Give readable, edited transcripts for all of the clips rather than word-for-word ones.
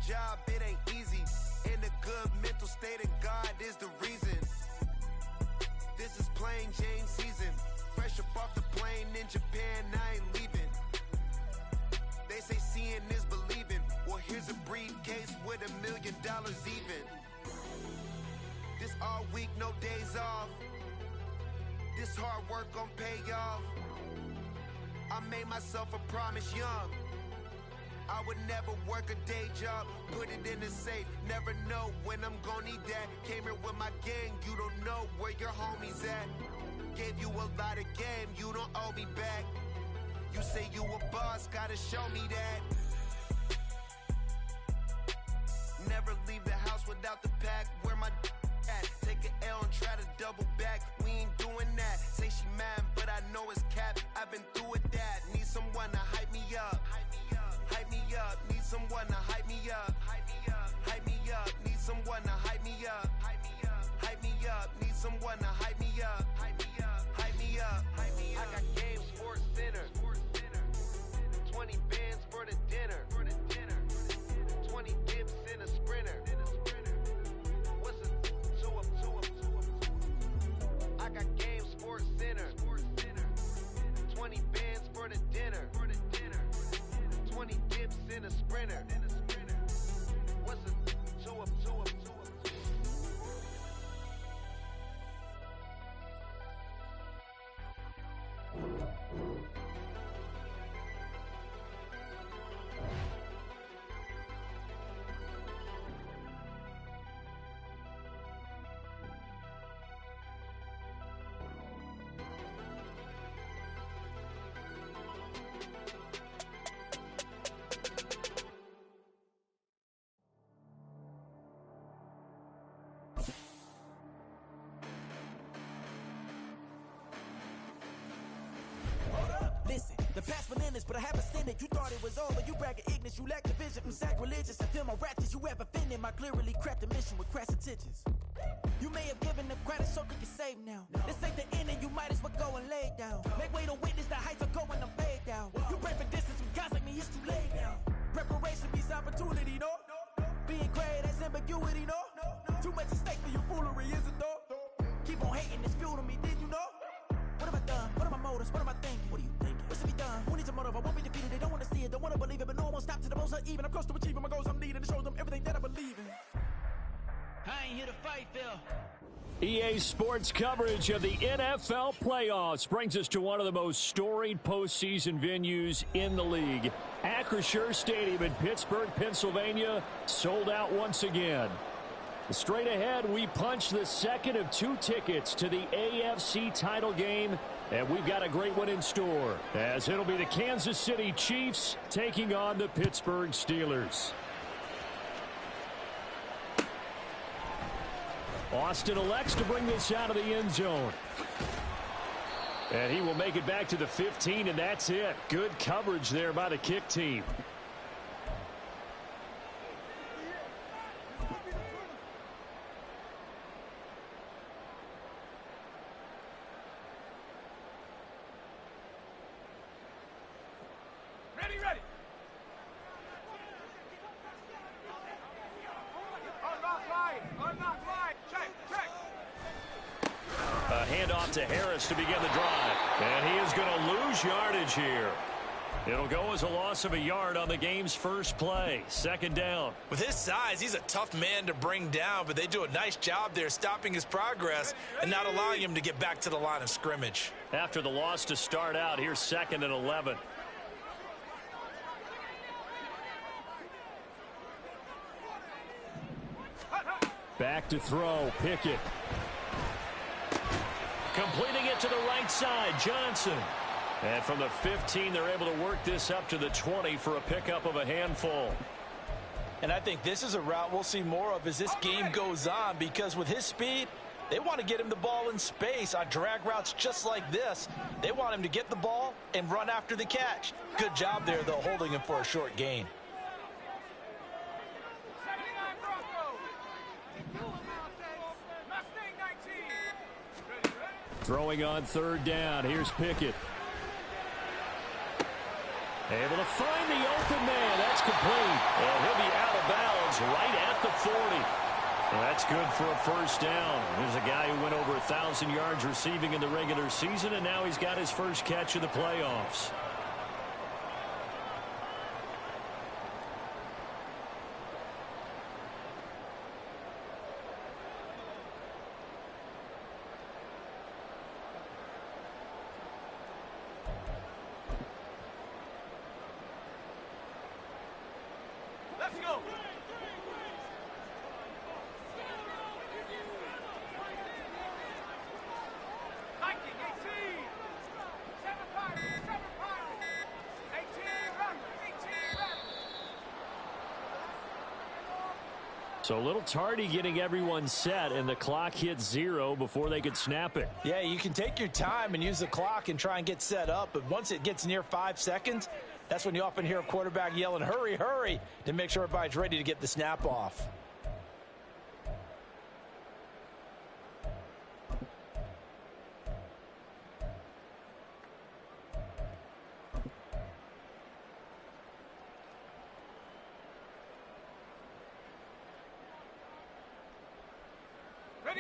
job, it ain't easy. In a good mental state, and God is the reason. This is plain Jane season. Fresh up off the plane in Japan, I ain't leaving. They say seeing is believing. Well, here's a briefcase with $1 million even. This all week, no days off. This hard work gon' pay off. I made myself a promise young. I would never work a day job, put it in the safe. Never know when I'm gon' need that. Came here with my gang, you don't know where your homies at. Gave you a lot of game, you don't owe me back. You say you a boss, gotta show me that. Never leave the house without the pack. Where my at? Take an L and try to double back. We ain't doing that. Say she mad, but I know it's cap. I've been through with that. Need someone to hype me up. Hype me up. Need someone to hype me up. Hype me up. Need someone to hype me up. Hype me up. Need someone to hype me up. Hype me up. I got game, Sports Center. 20 bands for the dinner. 20 dips in a sprinter. What's a 2 up? I got game, Sports Center. 20 bands for the dinner. 20 dips in a sprinter. What's a 2 up? Listen, the past bananas, but I haven't seen it. You thought it was over, you bragging ignorance, you lack the vision. I'm sacrilegious, I feel my ratchets, you ever offended my clearly crafted mission with crass intentions. You may have given them credit so they can save now. This ain't the end and you might as well go and lay down. Make way to witness the heights are going to fade down. You pray for distance from guys like me, it's too late now. Preparation beats opportunity, no? Being great, that's ambiguity, no? Too much at stake for your foolery, is it though? Keep on hating, it's fuel to me, did you know? What have I done? What are my motives? What am I thinking? What are you thinking? What's to be done? Who needs a motive? I won't be defeated. They don't want to see it, don't want to believe it, but no one will stop to the most uneven. I'm close to achieving my goals. I'm needing to show them everything that I believe in. I ain't here to fight, Phil. EA Sports coverage of the NFL playoffs brings us to one of the most storied postseason venues in the league. Acrisure Stadium in Pittsburgh, Pennsylvania, sold out once again. Straight ahead, we punch the second of 2 tickets to the AFC title game, and we've got a great one in store, as it'll be the Kansas City Chiefs taking on the Pittsburgh Steelers. Austin elects to bring this out of the end zone. And he will make it back to the 15, and that's it. Good coverage there by the kick team. Ready. Unlock line. Check. A handoff to Harris to begin the drive. And he is going to lose yardage here. It'll go as a loss of a yard on the game's first play. Second down. With his size, he's a tough man to bring down, but they do a nice job there stopping his progress and not allowing him to get back to the line of scrimmage. After the loss to start out, here's 2nd and 11. Back to throw, Pickett. Completing it to the right side, Johnson. And from the 15, they're able to work this up to the 20 for a pickup of a handful. And I think this is a route we'll see more of as this game goes on, because with his speed, they want to get him the ball in space on drag routes just like this. They want him to get the ball and run after the catch. Good job there, though, holding him for a short gain. Throwing on 3rd down. Here's Pickett. Able to find the open man. That's complete. And he'll be out of bounds right at the 40. Well, that's good for a first down. There's a guy who went over 1,000 yards receiving in the regular season, and now he's got his first catch of the playoffs. Let's go. So a little tardy getting everyone set, and the clock hit 0 before they could snap it. Yeah, you can take your time and use the clock and try and get set up, but once it gets near 5 seconds, that's when you often hear a quarterback yelling, hurry, hurry, to make sure everybody's ready to get the snap off.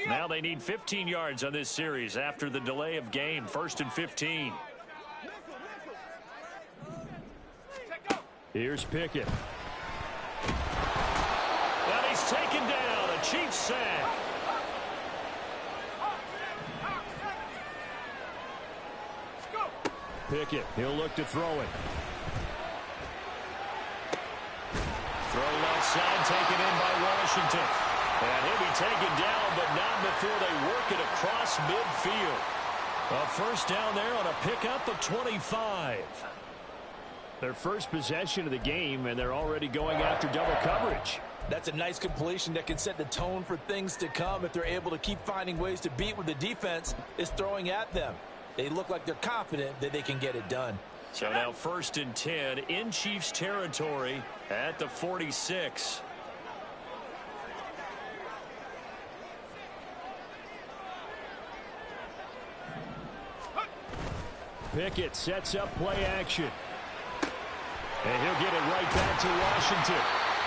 Now they need 15 yards on this series after the delay of game. 1st and 15. Here's Pickett. And he's taken down. A Chiefs sack. Pickett, he'll look to throw it. Throw left side, taken in by Washington. And he'll be taken down, but not before they work it across midfield. A first down there on a pickup of 25. Their first possession of the game, and they're already going after double coverage. That's a nice completion that can set the tone for things to come if they're able to keep finding ways to beat what the defense is throwing at them. They look like they're confident that they can get it done. So now 1st and 10 in Chiefs territory at the 46. Pickett sets up play action. And he'll get it right back to Washington.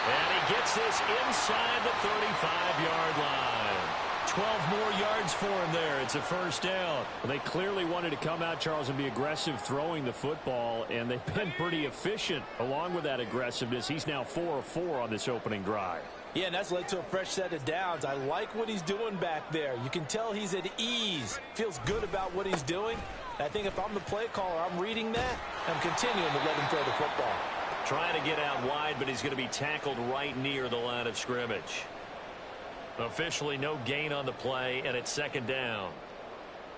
And he gets this inside the 35-yard line. 12 more yards for him there. It's a first down. Well, they clearly wanted to come out, Charles, and be aggressive throwing the football, and they've been pretty efficient along with that aggressiveness. He's now 4 of 4 on this opening drive. Yeah, and that's led to a fresh set of downs. I like what he's doing back there. You can tell he's at ease. Feels good about what he's doing. I think if I'm the play caller, I'm reading that. I'm continuing to let him throw the football. Trying to get out wide, but he's going to be tackled right near the line of scrimmage. Officially no gain on the play, and it's 2nd down.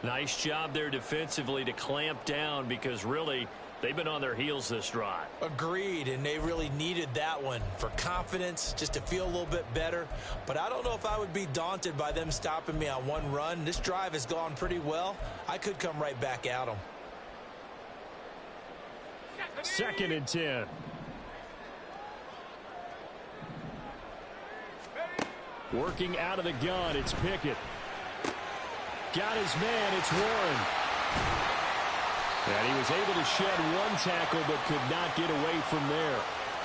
Nice job there defensively to clamp down because really they've been on their heels this drive. Agreed, and they really needed that one for confidence, just to feel a little bit better. But I don't know if I would be daunted by them stopping me on one run. This drive has gone pretty well. I could come right back at them. 2nd and 10. Working out of the gun, it's Pickett. Got his man, it's Warren. And he was able to shed one tackle but could not get away from there.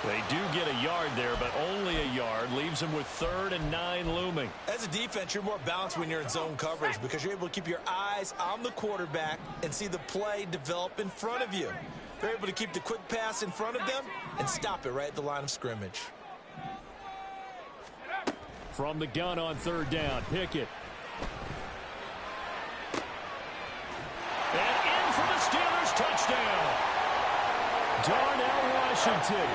They do get a yard there, but only a yard. Leaves them with 3rd and 9 looming. As a defense, you're more balanced when you're in zone coverage because you're able to keep your eyes on the quarterback and see the play develop in front of you. They're able to keep the quick pass in front of them and stop it right at the line of scrimmage. From the gun on 3rd down, Pickett. And in for the Steelers touchdown. Darnell Washington,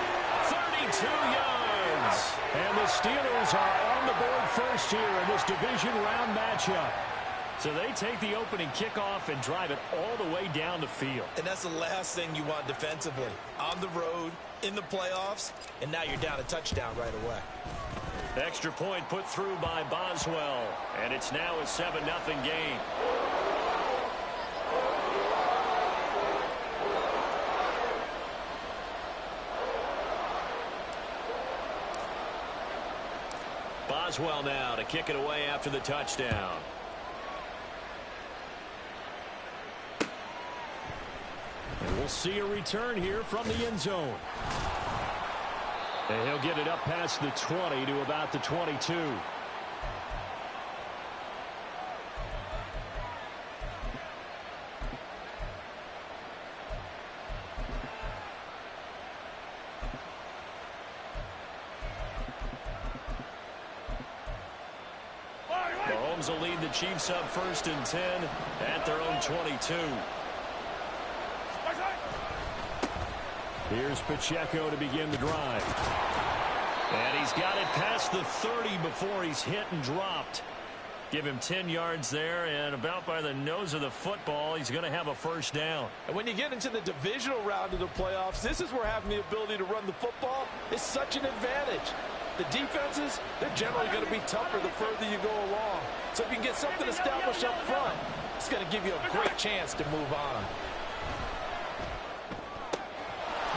32 yards. And the Steelers are on the board first here in this division round matchup. So they take the opening kickoff and drive it all the way down the field. And that's the last thing you want defensively. On the road, in the playoffs, and now you're down a touchdown right away. Extra point put through by Boswell. And it's now a 7-0 game. Boswell now to kick it away after the touchdown. And we'll see a return here from the end zone. And he'll get it up past the 20 to about the 22. Mahomes will lead the Chiefs up 1st and 10 at their own 22. Here's Pacheco to begin the drive. And he's got it past the 30 before he's hit and dropped. Give him 10 yards there, and about by the nose of the football, he's going to have a first down. And when you get into the divisional round of the playoffs, this is where having the ability to run the football is such an advantage. The defenses, they're generally going to be tougher the further you go along. So if you can get something established up front, it's going to give you a great chance to move on.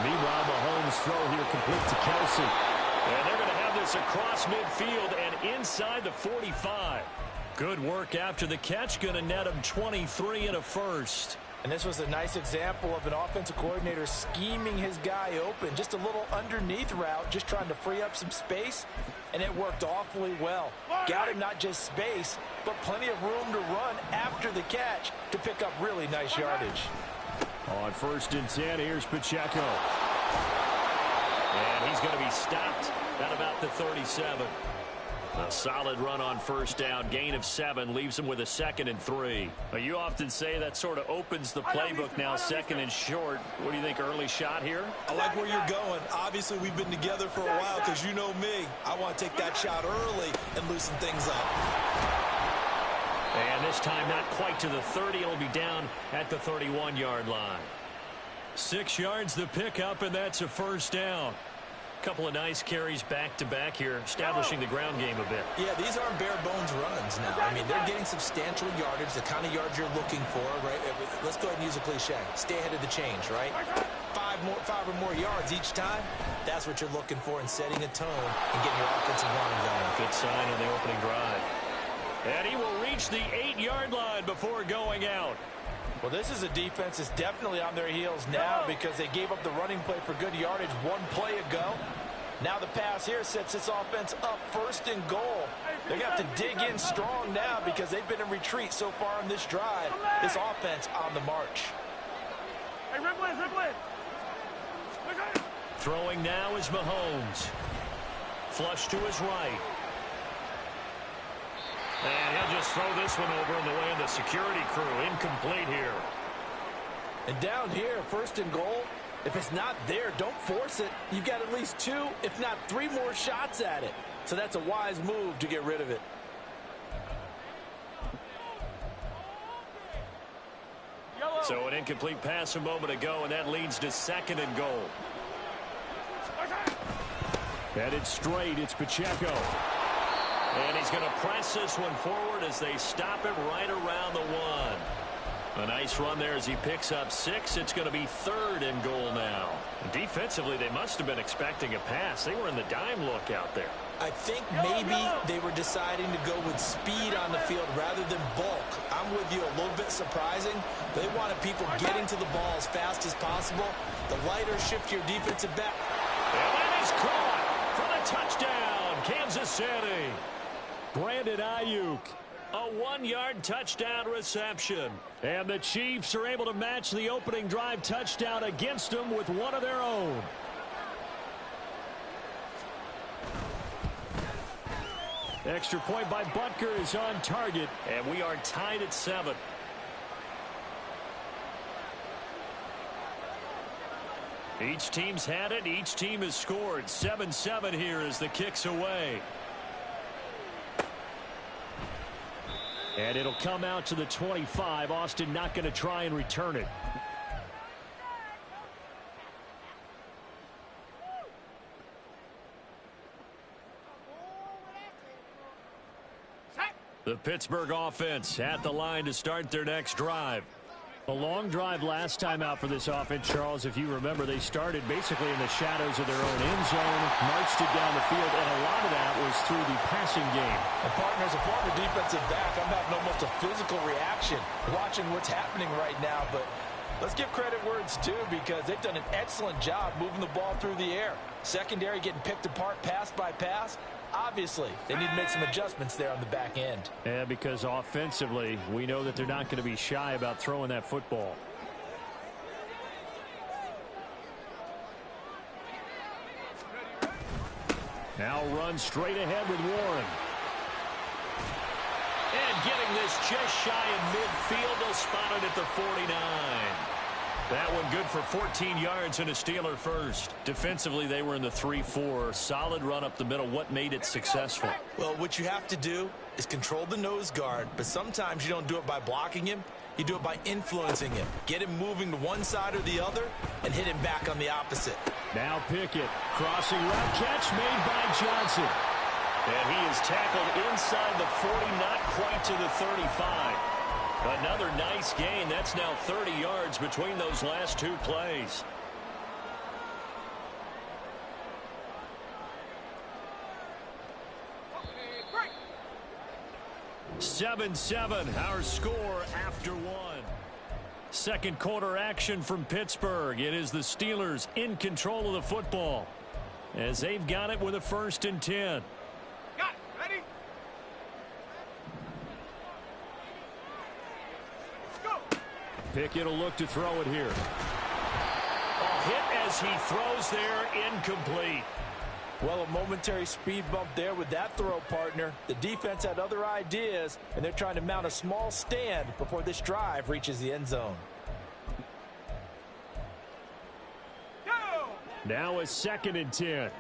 Meanwhile, Mahomes' throw here complete to Kelsey. And they're going to have this across midfield and inside the 45. Good work after the catch. Going to net him 23 and a first. And this was a nice example of an offensive coordinator scheming his guy open. Just a little underneath route, just trying to free up some space. And it worked awfully well. Got him not just space, but plenty of room to run after the catch to pick up really nice yardage. On 1st and 10, here's Pacheco. And he's going to be stopped at about the 37. A solid run on 1st down. Gain of 7 leaves him with a 2nd and 3. But you often say that sort of opens the playbook now, 2nd and short. What do you think, early shot here? I like where you're going. Obviously, we've been together for a while because you know me. I want to take that shot early and loosen things up. And this time not quite to the 30. It'll be down at the 31-yard line. 6 yards the pickup, and that's a first down. Couple of nice carries back-to-back here, establishing the ground game a bit. Yeah, these aren't bare-bones runs now. I mean, they're getting substantial yardage, the kind of yards you're looking for, right? Let's go ahead and use a cliche. Stay ahead of the change, right? Five or more yards each time. That's what you're looking for in setting a tone and getting your offensive line going. Good sign on the opening drive. And he will reach the 8-yard line before going out. Well, this is a defense that's definitely on their heels now because they gave up the running play for good yardage one play ago. Now the pass here sets this offense up 1st and goal. They're going to have to dig in strong now because they've been in retreat so far in this drive. This offense on the march. Hey, Ripley. Throwing now is Mahomes. Flush to his right. And he'll just throw this one over in the way of the security crew. Incomplete here. And down here, 1st and goal, if it's not there, don't force it. You've got at least 2, if not 3 more shots at it. So that's a wise move to get rid of it. So an incomplete pass a moment ago, and that leads to 2nd and goal. Headed straight, it's Pacheco. And he's going to press this one forward as they stop him right around the 1. A nice run there as he picks up 6. It's going to be 3rd and goal now. Defensively, they must have been expecting a pass. They were in the dime look out there. I think maybe they were deciding to go with speed on the field rather than bulk. I'm with you, a little bit surprising. They wanted people getting to the ball as fast as possible. The lighter, shiftier defensive back. And that is caught for the touchdown, Kansas City. Brandon Ayuk, a 1-yard touchdown reception. And the Chiefs are able to match the opening drive touchdown against them with one of their own. Extra point by Butker is on target, and we are tied at 7. Each team's had it. Each team has scored. 7-7 here as the kick's away. And it'll come out to the 25. Austin not going to try and return it. The Pittsburgh offense at the line to start their next drive. A long drive last time out for this offense, Charles. If you remember, they started basically in the shadows of their own end zone, marched it down the field, and a lot of that was through the passing game. And partner, as a former defensive back, I'm having almost a physical reaction watching what's happening right now. But Let's give credit where it's due because they've done an excellent job moving the ball through the air. Secondary getting picked apart pass by pass. Obviously, they need to make some adjustments there on the back end. Yeah, because offensively, we know that they're not going to be shy about throwing that football. Now run straight ahead with Warren. And getting this just shy of midfield. They'll spot it at the 49. That one good for 14 yards and a Steeler first. Defensively, they were in the 3-4. Solid run up the middle. What made it successful? Well, what you have to do is control the nose guard, but sometimes you don't do it by blocking him. You do it by influencing him. Get him moving to one side or the other and hit him back on the opposite. Now Pickett. Crossing route catch made by Johnson. And he is tackled inside the 40, not quite to the 35. Another nice gain. That's now 30 yards between those last two plays. Break. 7-7, our score after one. Second quarter action from Pittsburgh. It is the Steelers in control of the football as they've got it with a 1st and 10. Got it. Ready? Go. Pickett will look to throw it here. A hit as he throws there, incomplete. Well, a momentary speed bump there with that throw, partner. The defense had other ideas, and they're trying to mount a small stand before this drive reaches the end zone. Go. Now a 2nd and 10.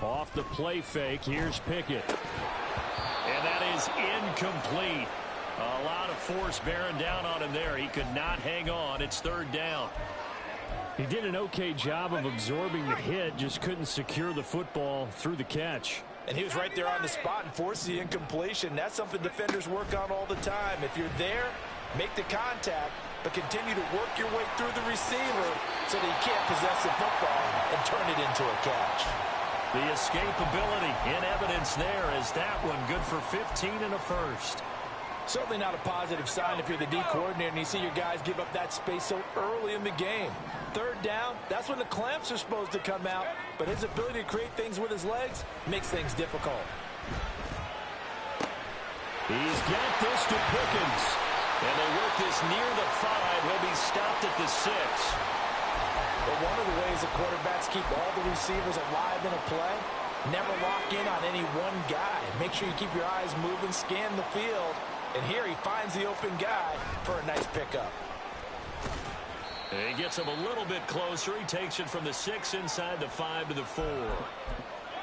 Off the play fake, here's Pickett. And that is incomplete. A lot of force bearing down on him there. He could not hang on. It's 3rd down. He did an okay job of absorbing the hit, just couldn't secure the football through the catch. And he was right there on the spot and forced the incompletion. That's something defenders work on all the time. If you're there, make the contact, but continue to work your way through the receiver so that he can't possess the football and turn it into a catch. The escapability in evidence there is that one good for 15 and a first. Certainly not a positive sign if you're the D coordinator and you see your guys give up that space so early in the game. 3rd down, that's when the clamps are supposed to come out, but his ability to create things with his legs makes things difficult. He's got this to Pickens. And they work this near the 5. He'll be stopped at the 6. But one of the ways the quarterbacks keep all the receivers alive in a play, never lock in on any one guy. Make sure you keep your eyes moving, scan the field. And here he finds the open guy for a nice pickup. He gets him a little bit closer. He takes it from the 6 inside the 5 to the 4.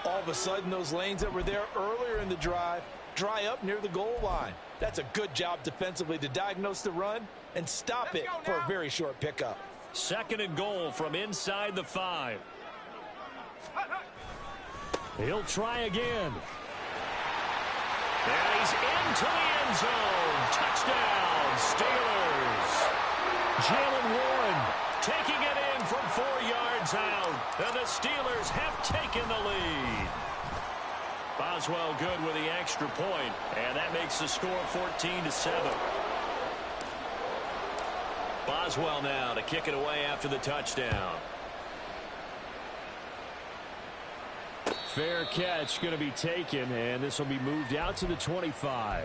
All of a sudden, those lanes that were there earlier in the drive dry up near the goal line. That's a good job defensively to diagnose the run and stop it for a very short pickup. 2nd and goal from inside the 5. He'll try again. And he's into the end zone. Touchdown, Steelers. Jalen Warren taking it in from 4 yards out. And the Steelers have taken the lead. Boswell good with the extra point, and that makes the score 14-7. Boswell now to kick it away after the touchdown. Fair catch going to be taken, and this will be moved out to the 25.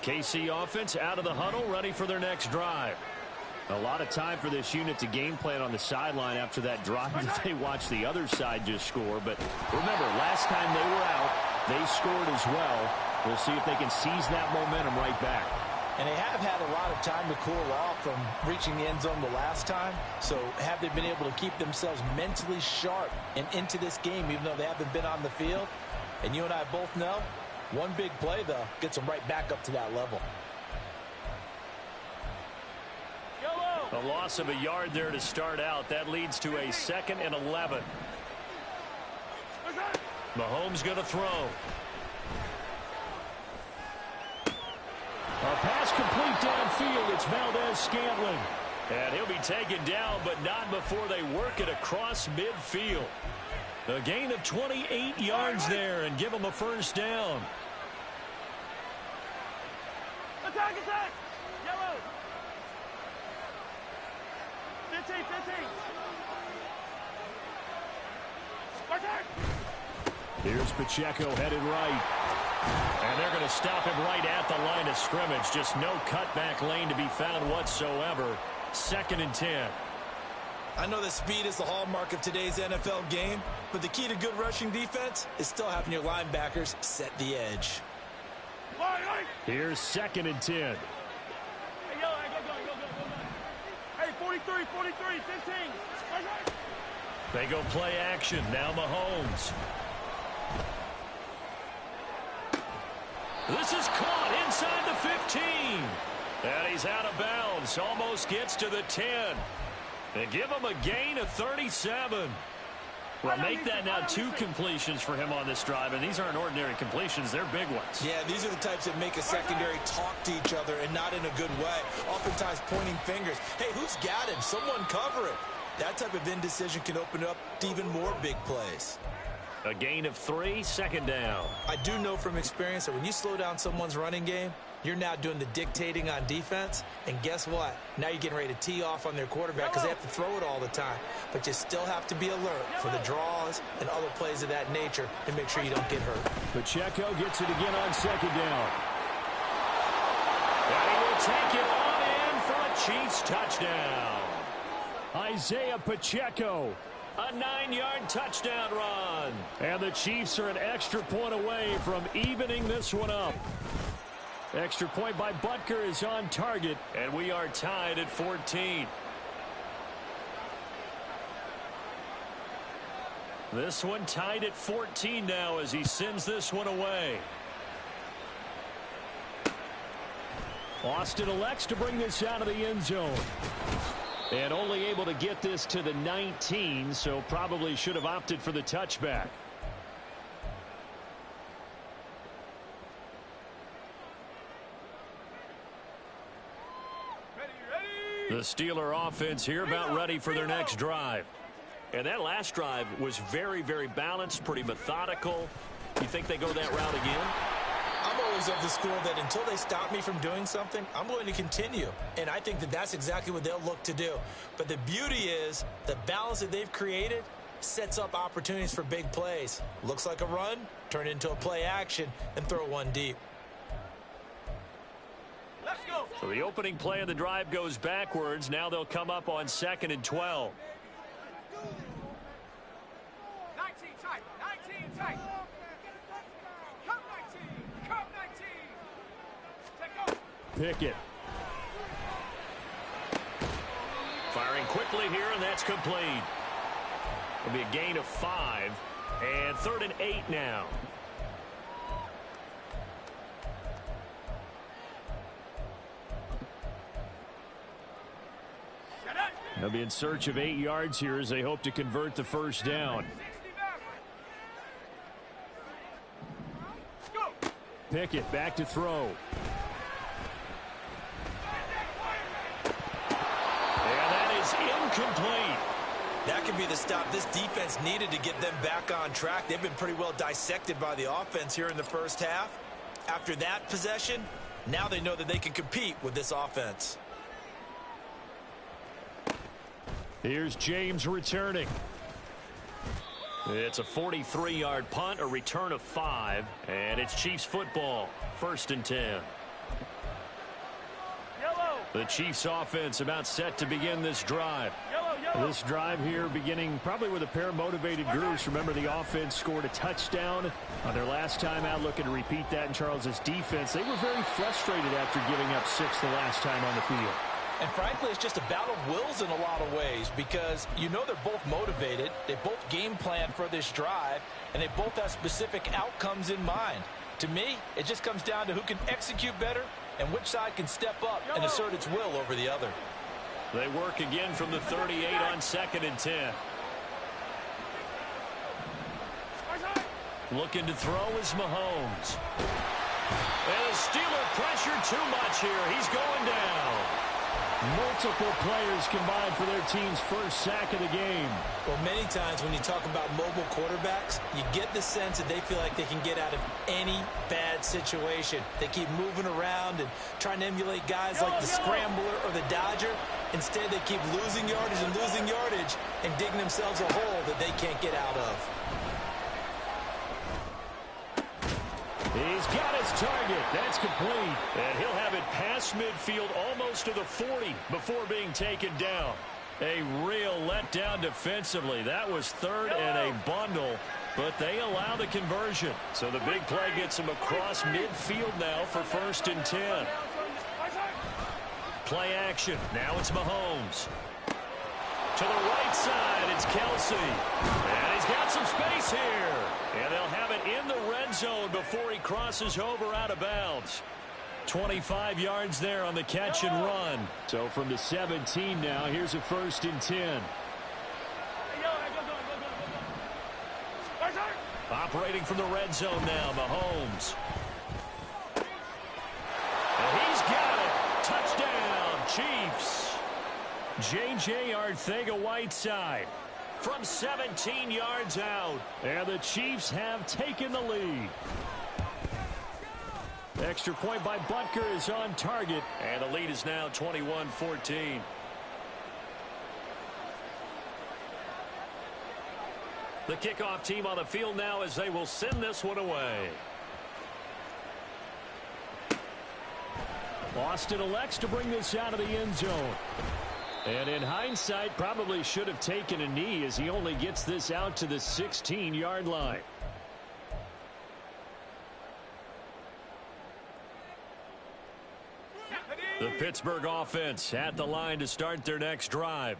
KC offense out of the huddle, ready for their next drive. A lot of time for this unit to game plan on the sideline after that drive that they watched the other side just score. But remember, last time they were out, they scored as well. We'll see if they can seize that momentum right back. And they have had a lot of time to cool off from reaching the end zone the last time. So have they been able to keep themselves mentally sharp and into this game, even though they haven't been on the field? And you and I both know, one big play, though, gets them right back up to that level. Yellow. A loss of a yard there to start out. That leads to a 2nd and 11. Mahomes going to throw. A pass complete downfield. It's Valdez-Scantling. And he'll be taken down, but not before they work it across midfield. A gain of 28 yards there and give him a first down. Attack, attack! Yellow! 15, 15! Attack! Here's Pacheco headed right. And they're going to stop him right at the line of scrimmage. Just no cutback lane to be found whatsoever. 2nd and 10. I know that speed is the hallmark of today's NFL game, but the key to good rushing defense is still having your linebackers set the edge. Here's 2nd and 10. Hey, yo, go. Hey, 43, 43, 15. They go play action. Now Mahomes. This is caught inside the 15. And he's out of bounds. Almost gets to the 10. And give him a gain of 37. Well, make that now 2 completions for him on this drive, and these aren't ordinary completions. They're big ones. Yeah, these are the types that make a secondary talk to each other and not in a good way. Oftentimes pointing fingers. Hey, who's got him? Someone cover him. That type of indecision can open up to even more big plays. A gain of 3, 2nd down. I do know from experience that when you slow down someone's running game, you're now doing the dictating on defense. And guess what? Now you're getting ready to tee off on their quarterback because they have to throw it all the time. But you still have to be alert for the draws and other plays of that nature and make sure you don't get hurt. Pacheco gets it again on 2nd down. And he will take it on in for a Chiefs touchdown. Isaiah Pacheco. A 9-yard touchdown run. And the Chiefs are an extra point away from evening this one up. Extra point by Butker is on target, and we are tied at 14. This one tied at 14 now as he sends this one away. Austin elects to bring this out of the end zone. And only able to get this to the 19, so probably should have opted for the touchback. The Steeler offense here about ready for their next drive. And that last drive was very, very balanced, pretty methodical. You think they go that route again? I'm always of the school that until they stop me from doing something, I'm going to continue. And I think that that's exactly what they'll look to do. But the beauty is the balance that they've created sets up opportunities for big plays. Looks like a run, turn into a play action, and throw one deep. Let's go. So the opening play of the drive goes backwards. Now they'll come up on 2nd and 12. 19 tight, 19 tight. Come 19, come 19. Take go. Pickett. Firing quickly here, and that's complete. It'll be a gain of 5. And 3rd and 8 now. They'll be in search of 8 yards here as they hope to convert the first down. Pickett back to throw. And that is incomplete. That could be the stop this defense needed to get them back on track. They've been pretty well dissected by the offense here in the first half. After that possession, now they know that they can compete with this offense. Here's James returning. It's a 43-yard punt, a return of 5, and it's Chiefs football, 1st and 10. Yellow. The Chiefs offense about set to begin this drive. Yellow. This drive here beginning probably with a pair of motivated groups. Remember, the offense scored a touchdown on their last time out, looking to repeat that in Charles's defense. They were very frustrated after giving up 6 the last time on the field. And frankly, it's just a battle of wills in a lot of ways because you know they're both motivated. They both game plan for this drive, and they both have specific outcomes in mind. To me, it just comes down to who can execute better and which side can step up and assert its will over the other. They work again from the 38 on 2nd and 10. Looking to throw is Mahomes. And the Steeler pressure too much here. He's going down. Multiple players combined for their team's first sack of the game. Well, many times when you talk about mobile quarterbacks, you get the sense that they feel like they can get out of any bad situation. They keep moving around and trying to emulate guys like the Scrambler or the Dodger. Instead, they keep losing yardage and digging themselves a hole that they can't get out of. He's got his target. That's complete. And he'll have it past midfield almost to the 40 before being taken down. A real letdown defensively. That was third and a bundle, but they allow the conversion. So the big play gets him across midfield now for 1st and 10. Play action. Now it's Mahomes. To the right side, it's Kelsey. And he's got some space here. And they'll have it in the red zone before he crosses over out of bounds. 25 yards there on the catch and run. So from the 17 now, here's a 1st and 10. Operating from the red zone now, Mahomes. And he's got it. Touchdown, Chiefs. J.J. Arcega-Whiteside from 17 yards out. And the Chiefs have taken the lead. Extra point by Butker is on target. And the lead is now 21-14. The kickoff team on the field now as they will send this one away. Austin elects to bring this out of the end zone. And in hindsight, probably should have taken a knee as he only gets this out to the 16-yard line. The Pittsburgh offense at the line to start their next drive.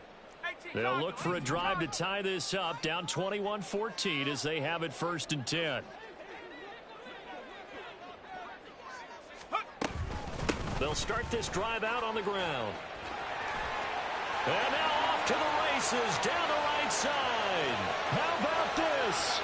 They'll look for a drive to tie this up, down 21-14 as they have it 1st and 10. They'll start this drive out on the ground. And now off to the races, down the right side. How about this?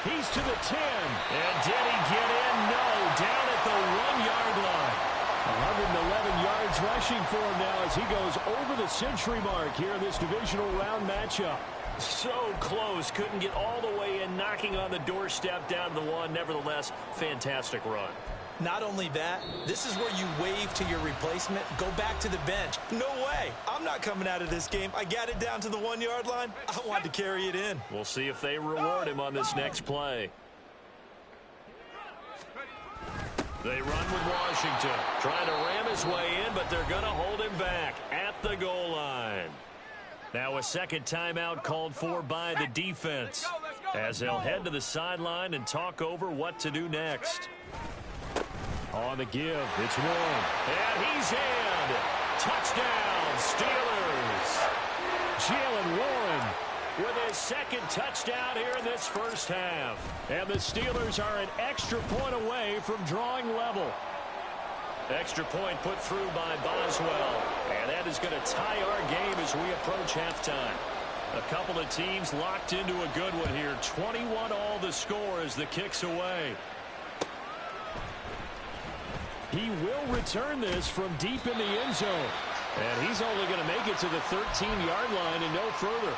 He's to the 10. And did he get in? No, down at the 1-yard line. 111 yards rushing for him now as he goes over the century mark here in this divisional round matchup. So close, couldn't get all the way in, knocking on the doorstep down to the 1. Nevertheless, fantastic run. Not only that, this is where you wave to your replacement, go back to the bench. No way. I'm not coming out of this game. I got it down to the 1-yard line. I wanted to carry it in. We'll see if they reward him on this next play. They run with Washington, trying to ram his way in, but they're going to hold him back at the goal line. Now a second timeout called for by the defense as they'll head to the sideline and talk over what to do next. On the give, it's Warren. And he's in. Touchdown, Steelers. Jalen Warren with his second touchdown here in this first half. And the Steelers are an extra point away from drawing level. Extra point put through by Boswell. And that is going to tie our game as we approach halftime. A couple of teams locked into a good one here. 21-all the score as the kick's away. He will return this from deep in the end zone. And he's only going to make it to the 13-yard line and no further.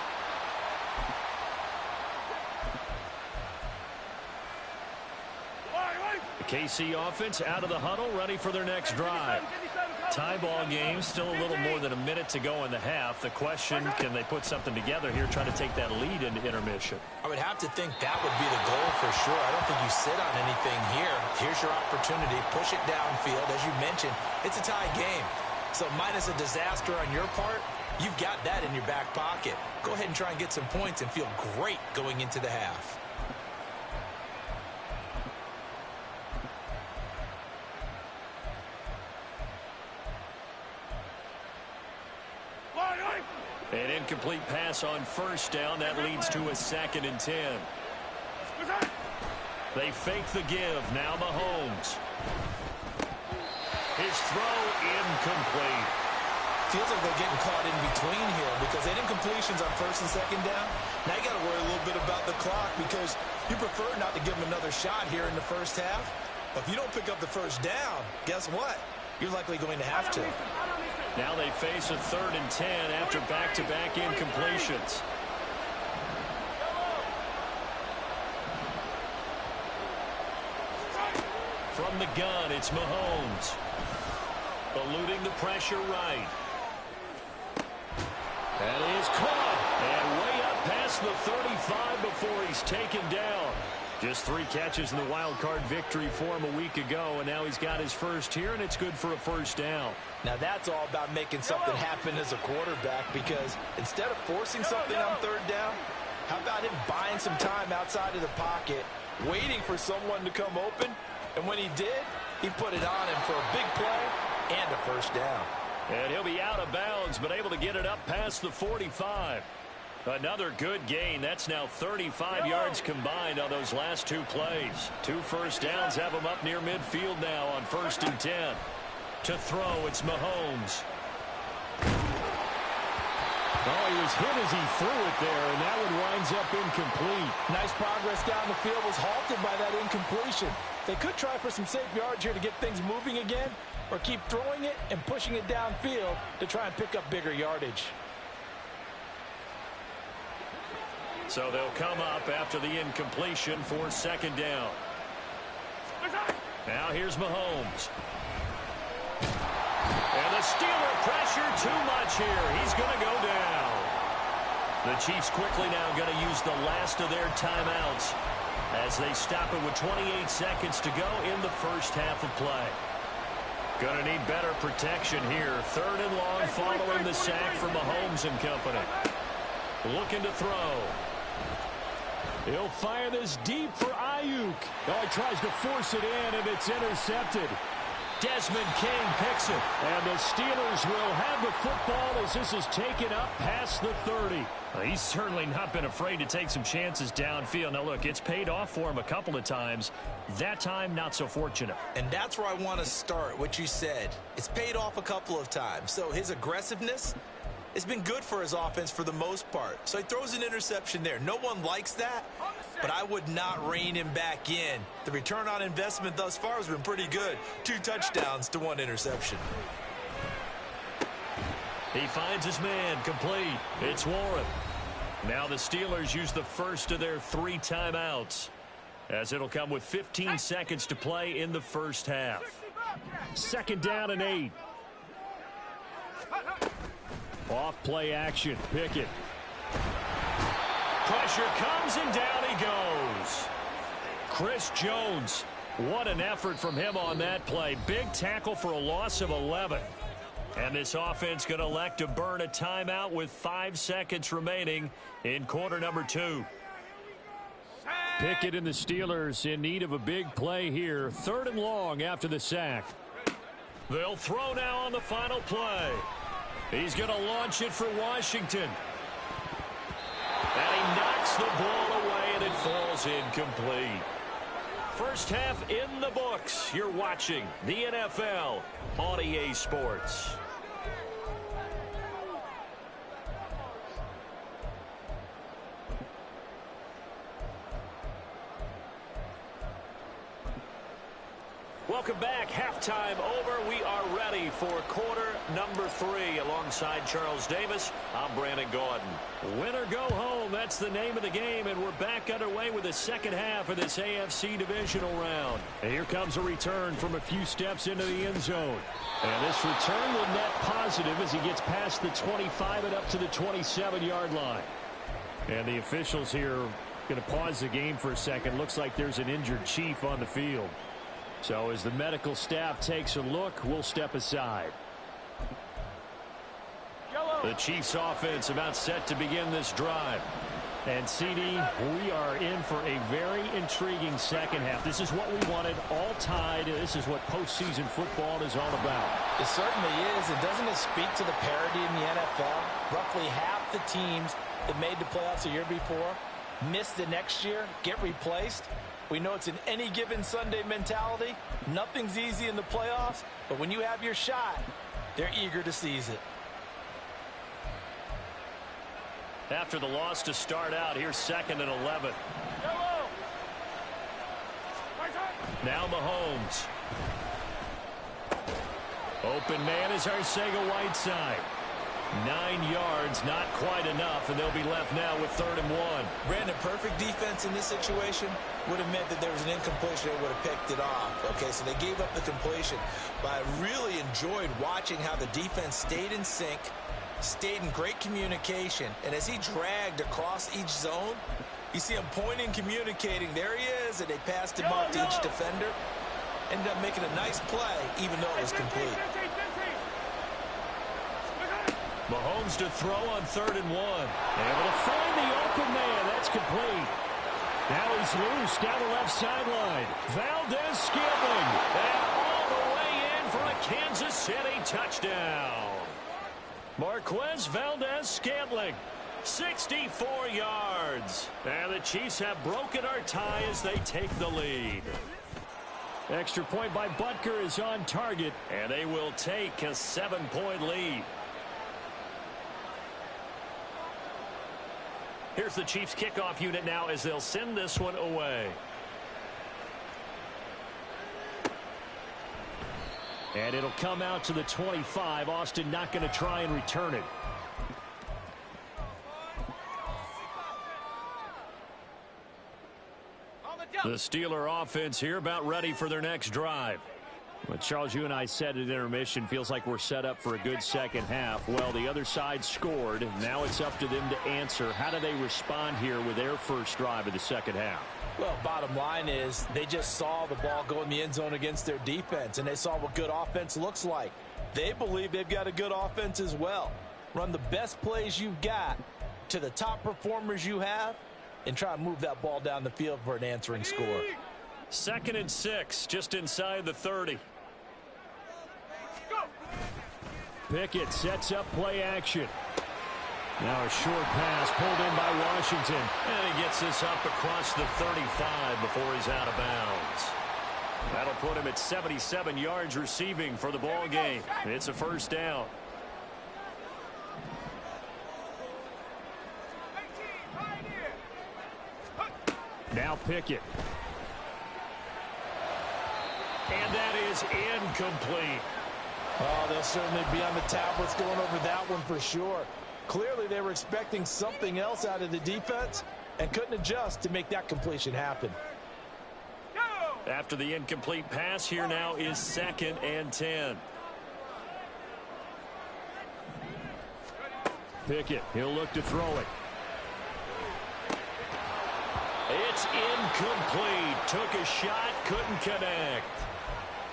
The KC offense out of the huddle, ready for their next drive. Tie ball game, still a little more than a minute to go in the half. The question, can they put something together here, trying to take that lead into intermission? I would have to think that would be the goal for sure. I don't think you sit on anything here. Here's your opportunity. Push it downfield. As you mentioned, it's a tie game. So minus a disaster on your part, you've got that in your back pocket. Go ahead and try and get some points and feel great going into the half. An incomplete pass on first down. That leads to a 2nd and 10. They fake the give. Now Mahomes. His throw incomplete. feels like they're getting caught in between here because they didn't completions on first and second down. Now you got to worry a little bit about the clock because you prefer not to give them another shot here in the first half. But if you don't pick up the first down, guess what? You're likely going to have to. Now they face a 3rd and 10 after back-to-back incompletions. From the gun, it's Mahomes. Eluding the pressure right. That is caught. And way up past the 35 before he's taken down. Just 3 catches in the wild card victory for him a week ago, and now he's got his first here, and it's good for a first down. Now that's all about making something happen as a quarterback, because instead of forcing something on 3rd down, how about him buying some time outside of the pocket, waiting for someone to come open, and when he did, he put it on him for a big play and a first down. And he'll be out of bounds, but able to get it up past the 45. Another good gain. That's now 35 yards combined on those last 2 plays. 2 first downs have him up near midfield now on 1st and 10. To throw, it's Mahomes. Oh, he was hit as he threw it there, and that one winds up incomplete. Nice progress down the field was halted by that incompletion. They could try for some safe yards here to get things moving again, or keep throwing it and pushing it downfield to try and pick up bigger yardage. So they'll come up after the incompletion for 2nd down. Now here's Mahomes. And the Steeler pressure too much here. He's going to go down. The Chiefs quickly now going to use the last of their timeouts as they stop it with 28 seconds to go in the first half of play. Going to need better protection here. 3rd and long following the sack from Mahomes and company. Looking to throw. He'll fire this deep for Ayuk. Oh, he tries to force it in, and it's intercepted. Desmond King picks it. And the Steelers will have the football as this is taken up past the 30. Well, he's certainly not been afraid to take some chances downfield. Now, look, it's paid off for him a couple of times. That time, not so fortunate. And that's where I want to start, what you said. It's paid off a couple of times. So his aggressiveness has been good for his offense for the most part. So he throws an interception there. No one likes that, but I would not rein him back in. The return on investment thus far has been pretty good. 2 touchdowns to 1 interception. He finds his man complete. It's Warren. Now the Steelers use the first of their 3 timeouts, as it'll come with 15 seconds to play in the first half. 2nd down and 8. Off play action. Pickett. Pressure comes and down he goes. Chris Jones. What an effort from him on that play. Big tackle for a loss of 11. And this offense going to elect to burn a timeout with 5 seconds remaining in quarter number 2. Pickett and the Steelers in need of a big play here. 3rd and long after the sack. They'll throw now on the final play. He's going to launch it for Washington. And he knocks the ball away, and it falls incomplete. First half in the books. You're watching the NFL on EA Sports. Welcome back. Halftime over. We are ready for quarter number 3. Alongside Charles Davis, I'm Brandon Gordon. Win or go home, that's the name of the game, and we're back underway with the second half of this AFC divisional round. And here comes a return from a few steps into the end zone. And this return will net positive as he gets past the 25 and up to the 27-yard line. And the officials here are going to pause the game for a second. Looks like there's an injured Chief on the field. So as the medical staff takes a look, we'll step aside. The Chiefs offense about set to begin this drive. And CD, we are in for a very intriguing second half. This is what we wanted, all tied. This is what postseason football is all about. It certainly is. And doesn't it speak to the parity in the NFL? Roughly half the teams that made the playoffs a year before miss the next year, get replaced. We know it's an any given Sunday mentality. Nothing's easy in the playoffs, but when you have your shot, they're eager to seize it. After the loss to start out, here's 2nd and 11. Now Mahomes. Open man is Arcega-Whiteside. 9 yards, not quite enough, and they'll be left now with 3rd and 1. Brandon, perfect defense in this situation would have meant that there was an incompletion that would have picked it off. Okay, so they gave up the completion. But I really enjoyed watching how the defense stayed in sync, stayed in great communication, and as he dragged across each zone, you see him pointing, communicating. There he is, and they passed him off to each defender. Ended up making a nice play, even though it was complete. Mahomes to throw on 3rd and 1. Able to find the open man. That's complete. Now he's loose down the left sideline. Valdez-Scantling. And all the way in for a Kansas City touchdown. Marquez Valdez-Scantling. 64 yards. And the Chiefs have broken our tie as they take the lead. Extra point by Butker is on target, and they will take a 7-point lead. Here's the Chiefs kickoff unit now as they'll send this one away. And it'll come out to the 25. Austin not going to try and return it. The Steeler offense here about ready for their next drive. Well, Charles, you and I said at intermission, feels like we're set up for a good second half. Well, the other side scored. Now it's up to them to answer. How do they respond here with their first drive of the second half? Well, bottom line is they just saw the ball go in the end zone against their defense, and they saw what good offense looks like. They believe they've got a good offense as well. Run the best plays you've got to the top performers you have, and try to move that ball down the field for an answering score. 2nd and 6, just inside the 30. Pickett sets up play action. Now a short pass pulled in by Washington. And he gets this up across the 35 before he's out of bounds. That'll put him at 77 yards receiving for the ball game. It's a first down. Now Pickett. And that is incomplete. Oh, they'll certainly be on the tablets going over that one for sure. Clearly they were expecting something else out of the defense and couldn't adjust to make that completion happen. After the incomplete pass, here now is 2nd and 10. Pickett, he'll look to throw it. It's incomplete. Took a shot, couldn't connect.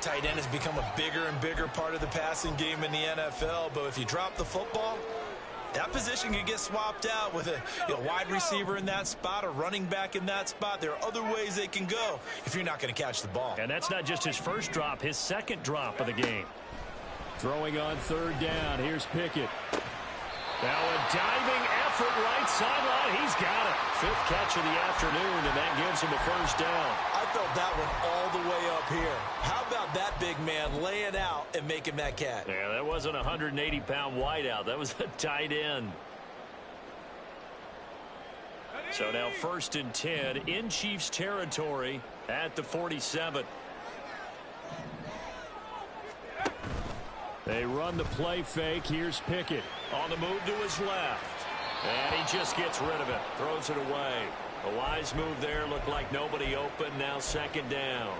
Tight end has become a bigger and bigger part of the passing game in the NFL, but if you drop the football, that position can get swapped out with a wide receiver in that spot, a running back in that spot. There are other ways they can go if you're not going to catch the ball. And that's not just his first drop, his second drop of the game. Throwing on 3rd down. Here's Pickett. Now a diving effort right sideline. He's got it. 5th catch of the afternoon, and that gives him a first down. I felt that one all the way up here. How about that big man laying out and making that catch? Yeah, that wasn't a 180-pound wideout. That was a tight end. So now 1st and 10 in Chiefs territory at the 47. They run the play fake. Here's Pickett on the move to his left. And he just gets rid of it. Throws it away. A wise move there. Looked like nobody open. Now 2nd down.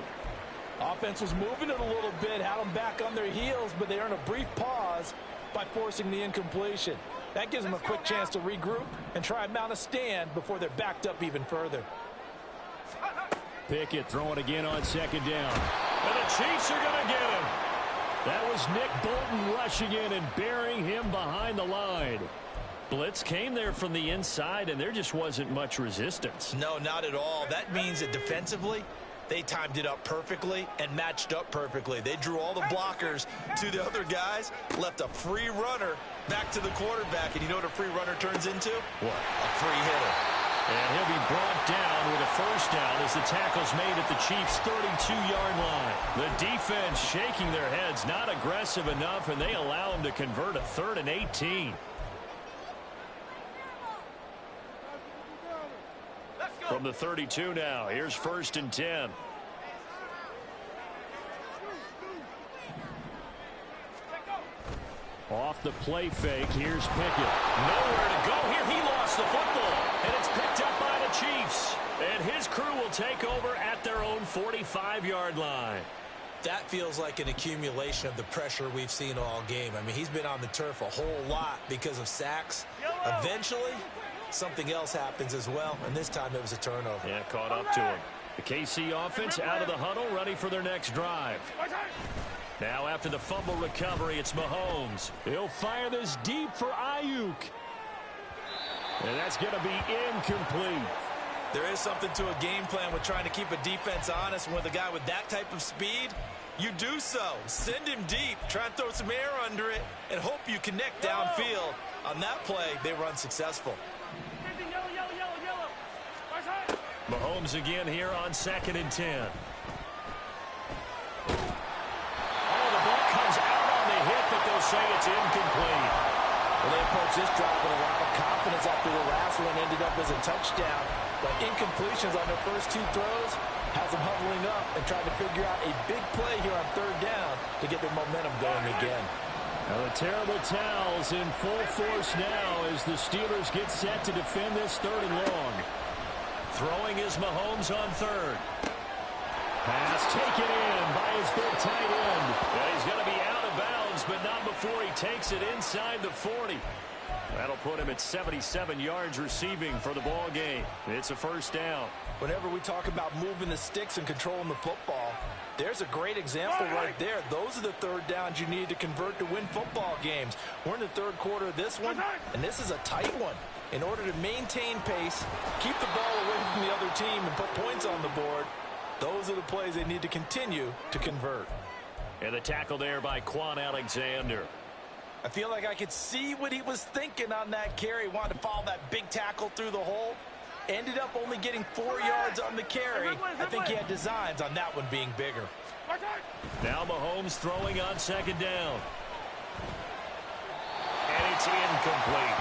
Offense was moving it a little bit, had them back on their heels, but they earn a brief pause by forcing the incompletion. That gives them a quick chance to regroup and try and mount a stand before they're backed up even further. Pickett throwing again on 2nd down. And the Chiefs are going to get him. That was Nick Bolton rushing in and burying him behind the line. Blitz came there from the inside, and there just wasn't much resistance. No, not at all. That means that defensively, they timed it up perfectly and matched up perfectly. They drew all the blockers to the other guys, left a free runner back to the quarterback. And you know what a free runner turns into? What? A free hitter. And he'll be brought down with a first down as the tackle's made at the Chiefs' 32-yard line. The defense shaking their heads, not aggressive enough, and they allow him to convert a 3rd and 18. From the 32 now, here's 1st and 10. Off the play fake, here's Pickett. Nowhere to go here. He lost the football, and it's picked up by the Chiefs. And his crew will take over at their own 45-yard line. That feels like an accumulation of the pressure we've seen all game. I mean, he's been on the turf a whole lot because of sacks. Eventually, something else happens as well, and this time it was a turnover. Yeah, caught up to him. The KC offense out of the huddle, ready for their next drive. Now after the fumble recovery, it's Mahomes. He'll fire this deep for Ayuk. And that's going to be incomplete. There is something to a game plan with trying to keep a defense honest. With a guy with that type of speed, you do so. Send him deep, try and throw some air under it, and hope you connect downfield. On that play, they were unsuccessful. Mahomes again here on 2nd and 10. Oh, the ball comes out on the hit, but they'll say it's incomplete. Well, they approached this drive with a lot of confidence after the last one ended up as a touchdown. But incompletions on their first 2 throws has them huddling up and trying to figure out a big play here on 3rd down to get their momentum going again. Now the terrible towels in full force now as the Steelers get set to defend this 3rd and long. Throwing is Mahomes on 3rd. Pass taken in by his big tight end. And he's going to be out of bounds, but not before he takes it inside the 40. That'll put him at 77 yards receiving for the ball game. It's a 1st down. Whenever we talk about moving the sticks and controlling the football, there's a great example right there. Those are the 3rd downs you need to convert to win football games. We're in the 3rd quarter of this one, and this is a tight one. In order to maintain pace, keep the ball away from the other team, and put points on the board, those are the plays they need to continue to convert. And the tackle there by Quan Alexander. I feel like I could see what he was thinking on that carry. Wanted to follow that big tackle through the hole. Ended up only getting 4 yards on the carry. I think he had designs on that one being bigger. Now Mahomes throwing on 2nd down. And it's incomplete.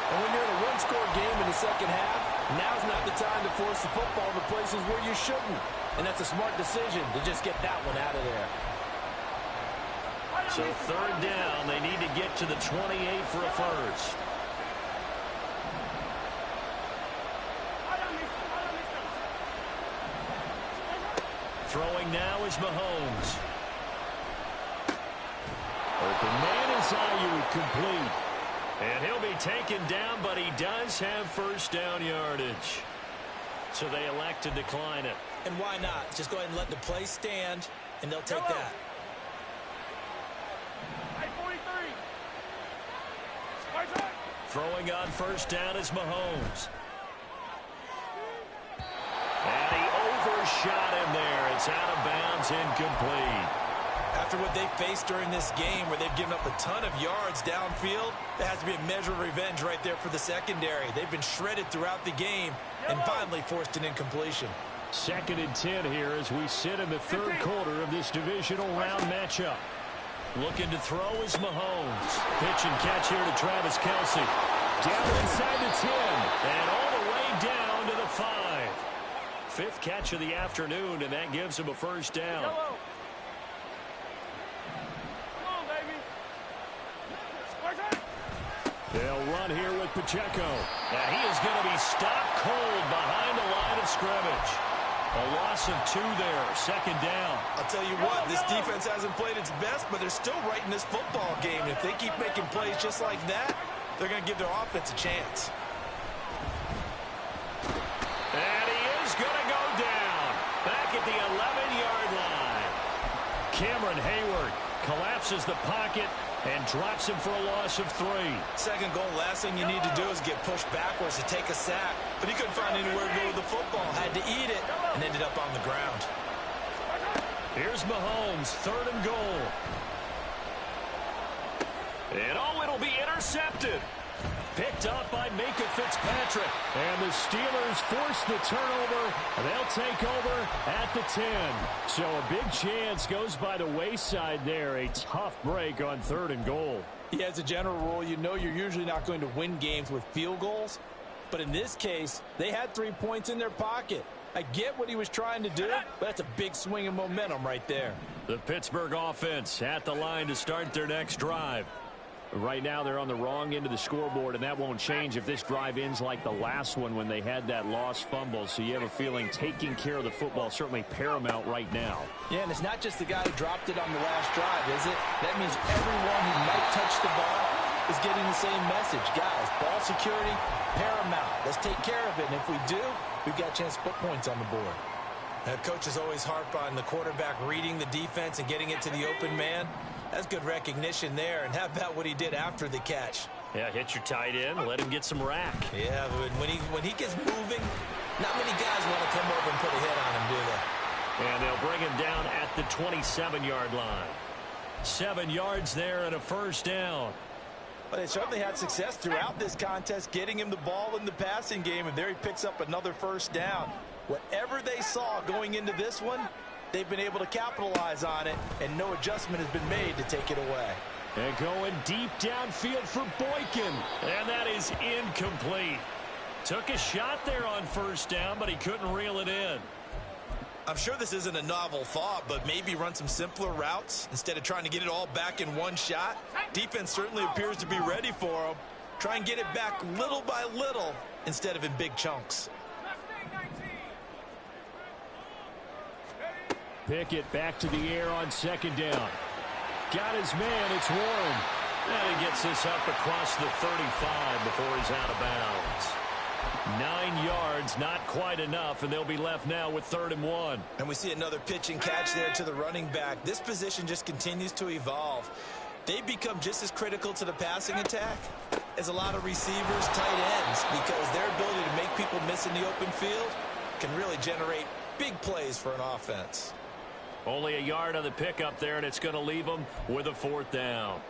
And when you're in a one-score game in the 2nd half, now's not the time to force the football to places where you shouldn't. And that's a smart decision to just get that one out of there. So 3rd down, they need to get to the 28 for a 1st. Throwing now is Mahomes. Open man is Ayuk, complete. And he'll be taken down, but he does have 1st down yardage. So they elect to decline it. And why not? Just go ahead and let the play stand, and they'll take that. Throwing on 1st down is Mahomes. And he overshot him there. It's out of bounds, incomplete. After what they faced during this game where they've given up a ton of yards downfield, there has to be a measure of revenge right there for the secondary. They've been shredded throughout the game and finally forced an incompletion. 2nd and 10 here as we sit in the 3rd quarter of this divisional round matchup. Looking to throw is Mahomes. Pitch and catch here to Travis Kelce. Down inside the 10 and all the way down to the 5. 5th catch of the afternoon, and that gives him a 1st down. They'll run here with Pacheco. And he is going to be stopped cold behind the line of scrimmage. A loss of 2 there, 2nd down. I'll tell you what, this defense hasn't played its best, but they're still right in this football game. If they keep making plays just like that, they're going to give their offense a chance. And he is going to go down. Back at the 11-yard line. Cameron Hayward collapses the pocket and drops him for a loss of 3. 2nd goal, last thing you need to do is get pushed backwards to take a sack. But he couldn't find anywhere to go with the football. Had to eat it and ended up on the ground. Here's Mahomes, 3rd and goal. And it'll be intercepted. Picked up by Minka Fitzpatrick. And the Steelers force the turnover. And they'll take over at the 10. So a big chance goes by the wayside there. A tough break on 3rd and goal. Yeah, as a general rule, you know you're usually not going to win games with field goals. But in this case, they had 3 points in their pocket. I get what he was trying to do, but that's a big swing of momentum right there. The Pittsburgh offense at the line to start their next drive. Right now they're on the wrong end of the scoreboard, and that won't change if this drive ends like the last one when they had that lost fumble. So you have a feeling taking care of the football certainly paramount right now. Yeah, and it's not just the guy who dropped it on the last drive, is it? That means everyone who might touch the ball is getting the same message. Guys, ball security, paramount. Let's take care of it, and if we do, we've got a chance to put points on the board. Coaches always harp on the quarterback reading the defense and getting it to the open man. That's good recognition there. And how about what he did after the catch? Yeah, hit your tight end, let him get some rack. Yeah, when he gets moving, not many guys want to come over and put a hit on him, do they? And they'll bring him down at the 27-yard line. 7 yards there and a first down. But they certainly had success throughout this contest getting him the ball in the passing game, and there he picks up another first down. Whatever they saw going into this one, they've been able to capitalize on it, and no adjustment has been made to take it away. And going deep downfield for Boykin, and that is incomplete. Took a shot there on first down, but he couldn't reel it in. I'm sure this isn't a novel thought, but maybe run some simpler routes instead of trying to get it all back in one shot. Defense certainly appears to be ready for him. Try and get it back little by little instead of in big chunks. Pickett back to the air on second down. Got his man, it's Warren. And he gets this up across the 35 before he's out of bounds. 9 yards, not quite enough, and they'll be left now with 3rd and 1. And we see another pitch and catch there to the running back. This position just continues to evolve. They've become just as critical to the passing attack as a lot of receivers, tight ends, because their ability to make people miss in the open field can really generate big plays for an offense. Only a yard on the pickup there, and it's going to leave them with a 4th down.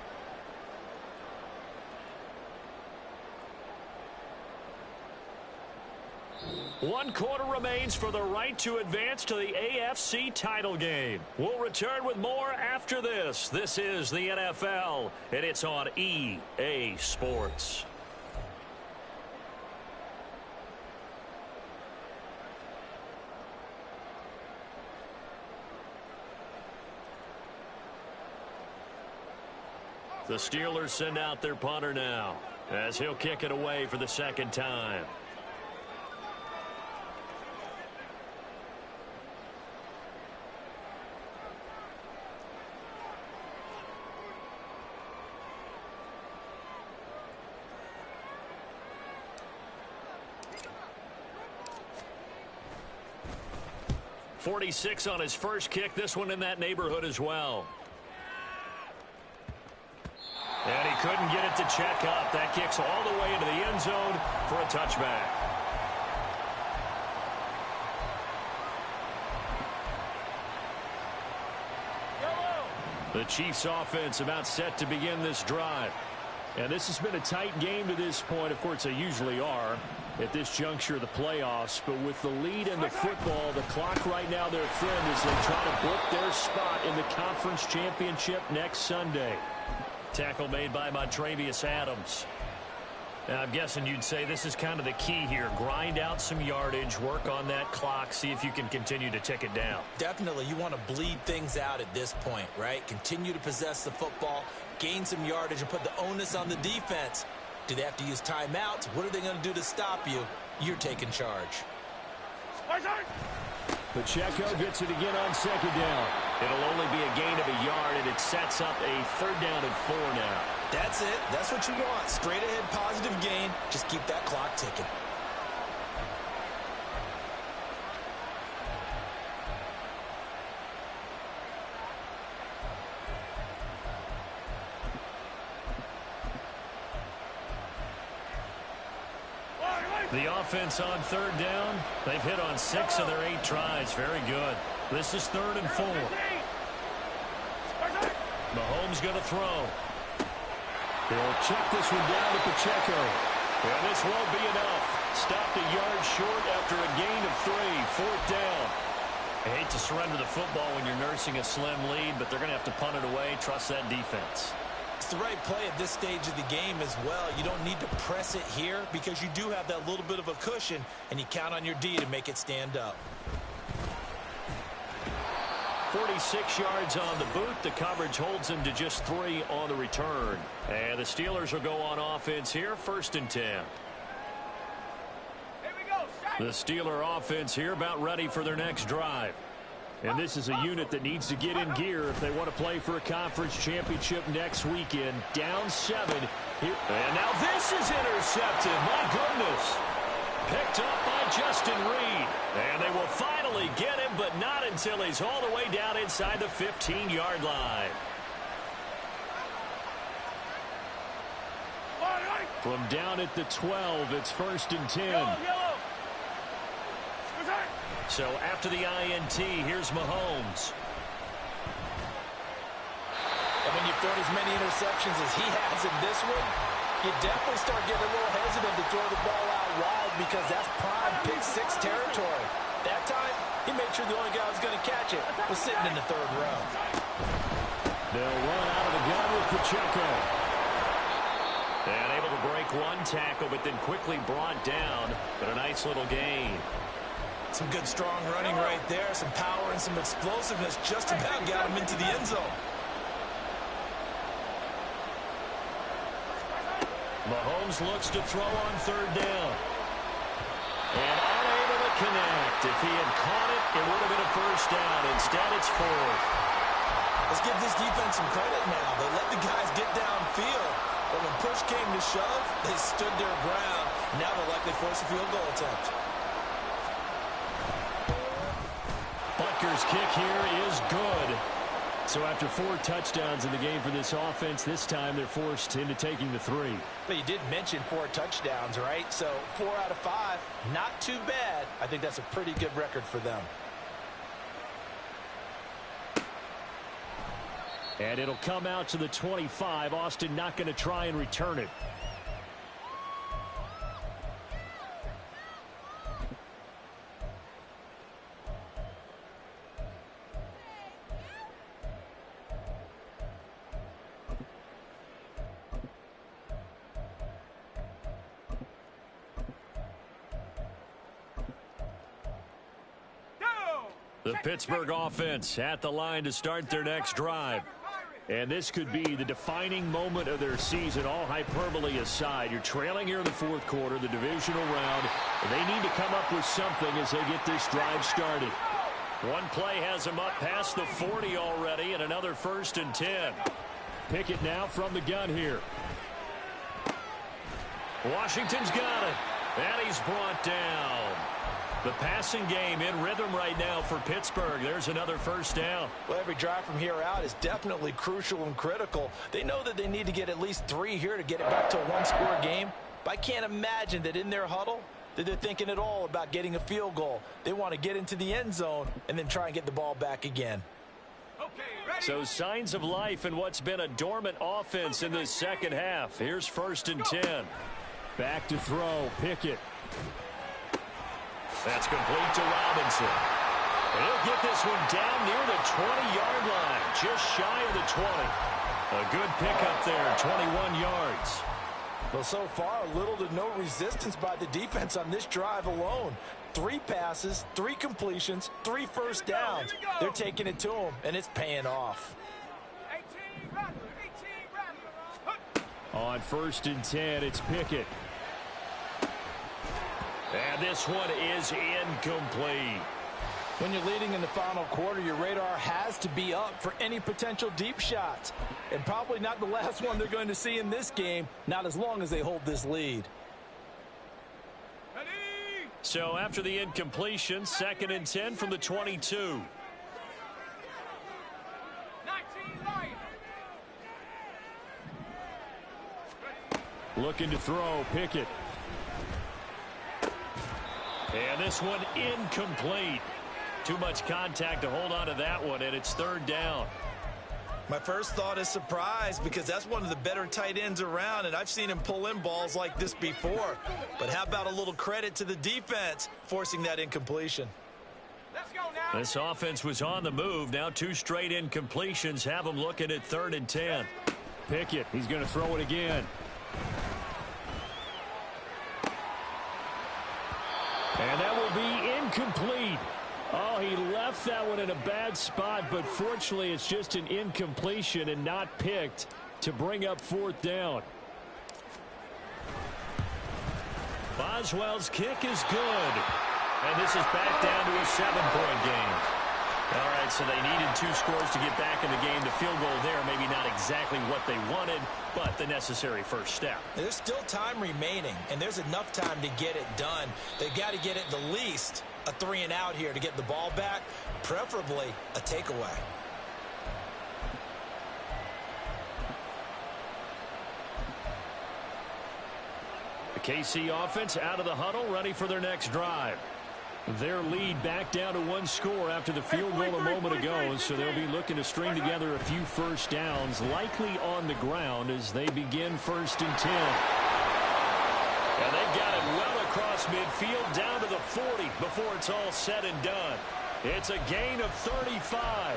One quarter remains for the right to advance to the AFC title game. We'll return with more after this. This is the NFL, and it's on EA Sports. The Steelers send out their punter now, as he'll kick it away for the 2nd time. .46 on his first kick. This one in that neighborhood as well. And he couldn't get it to check up. That kicks all the way into the end zone for a touchback. The Chiefs offense about set to begin this drive. And this has been a tight game to this point. Of course, they usually are at this juncture of the playoffs. But with the lead in the football, the clock right now, their friend, as they try to book their spot in the conference championship next Sunday. Tackle made by Montravius Adams. Now, I'm guessing you'd say this is kind of the key here. Grind out some yardage, work on that clock, see if you can continue to tick it down. Definitely, you want to bleed things out at this point, right? Continue to possess the football, gain some yardage, and put the onus on the defense. Do they have to use timeouts? What are they going to do to stop you? You're taking charge. Pacheco gets it again on second down. It'll only be a gain of a yard, and it sets up a 3rd down and 4 now. That's it. That's what you want. Straight ahead, positive gain. Just keep that clock ticking. The offense on 3rd down. They've hit on 6 of their 8 tries. Very good. This is 3rd and 4. Mahomes going to throw. He'll check this one down to Pacheco. And this won't be enough. Stopped a yard short after a gain of 3. 4th down. I hate to surrender the football when you're nursing a slim lead, but they're going to have to punt it away. Trust that defense. It's the right play at this stage of the game as well. You don't need to press it here because you do have that little bit of a cushion, and you count on your D to make it stand up. 46 yards on the boot. The coverage holds him to just 3 on the return. And the Steelers will go on offense here, 1st and 10. Here we go. The Steeler offense here about ready for their next drive. And this is a unit that needs to get in gear if they want to play for a conference championship next weekend. Down 7. Here. And now this is intercepted. My goodness. Picked up by Justin Reed. And they will finally get him, but not until he's all the way down inside the 15-yard line. From down at the 12, it's 1st and 10. Yellow. So after the INT, here's Mahomes. And when you throw as many interceptions as he has in this one, you definitely start getting a little hesitant to throw the ball out wide because that's prime pick 6 territory. That time, he made sure the only guy who was going to catch it was sitting in the 3rd row. They'll run out of the gun with Pacheco. And able to break one tackle, but then quickly brought down. But a nice little gain. Some good strong running right there. Some power and some explosiveness just about got him into the end zone. Mahomes looks to throw on 3rd down. And unable to connect. If he had caught it, it would have been a 1st down. Instead, it's 4th. Let's give this defense some credit now. They let the guys get downfield. But when push came to shove, they stood their ground. Now they'll likely force a field goal attempt. Butker's kick here is good. So after 4 touchdowns in the game for this offense, this time they're forced into taking the 3. But you did mention 4 touchdowns, right? So 4 out of 5, not too bad. I think that's a pretty good record for them. And it'll come out to the 25. Austin not going to try and return it. The Pittsburgh offense at the line to start their next drive. And this could be the defining moment of their season, all hyperbole aside. You're trailing here in the 4th quarter, the divisional round. They need to come up with something as they get this drive started. One play has them up past the 40 already, and another 1st and 10. Pickett now from the gun here. Washington's got it. And he's brought down. The passing game in rhythm right now for Pittsburgh. There's another 1st down. Well, every drive from here out is definitely crucial and critical. They know that they need to get at least 3 here to get it back to a 1-score game. But I can't imagine that in their huddle that they're thinking at all about getting a field goal. They want to get into the end zone and then try and get the ball back again. So signs of life in what's been a dormant offense in this 2nd half. Here's 1st and 10. Back to throw, Pickett. That's complete to Robinson. And he'll get this one down near the 20-yard line, just shy of the 20. A good pickup there, 21 yards. Well, so far, little to no resistance by the defense on this drive alone. 3 passes, 3 completions, 3 first downs. They're taking it to them, and it's paying off. On 1st and 10, it's Pickett. And this one is incomplete. When you're leading in the final quarter, your radar has to be up for any potential deep shots. And probably not the last one they're going to see in this game, not as long as they hold this lead. So after the incompletion, 2nd and 10 from the 22. Looking to throw, Pickett. And this one incomplete. Too much contact to hold on to that one, and it's 3rd down. My first thought is surprise because that's one of the better tight ends around, and I've seen him pull in balls like this before. But how about a little credit to the defense forcing that incompletion? Let's go now. This offense was on the move. Now 2 straight incompletions have them looking at 3rd and 10. Pickett, he's going to throw it again. And that will be incomplete. Oh, he left that one in a bad spot, but fortunately it's just an incompletion and not picked to bring up 4th down. Boswell's kick is good. And this is back down to a 7-point game. All right, so they needed 2 scores to get back in the game. The field goal there, maybe not exactly what they wanted, but the necessary first step. There's still time remaining, and there's enough time to get it done. They've got to get it the least a 3-and-out here to get the ball back, preferably a takeaway. The KC offense out of the huddle, ready for their next drive. Their lead back down to 1 score after the field goal a moment ago, so they'll be looking to string together a few first downs, likely on the ground as they begin 1st and 10. And they've got it well across midfield down to the 40 before it's all said and done. It's a gain of 35.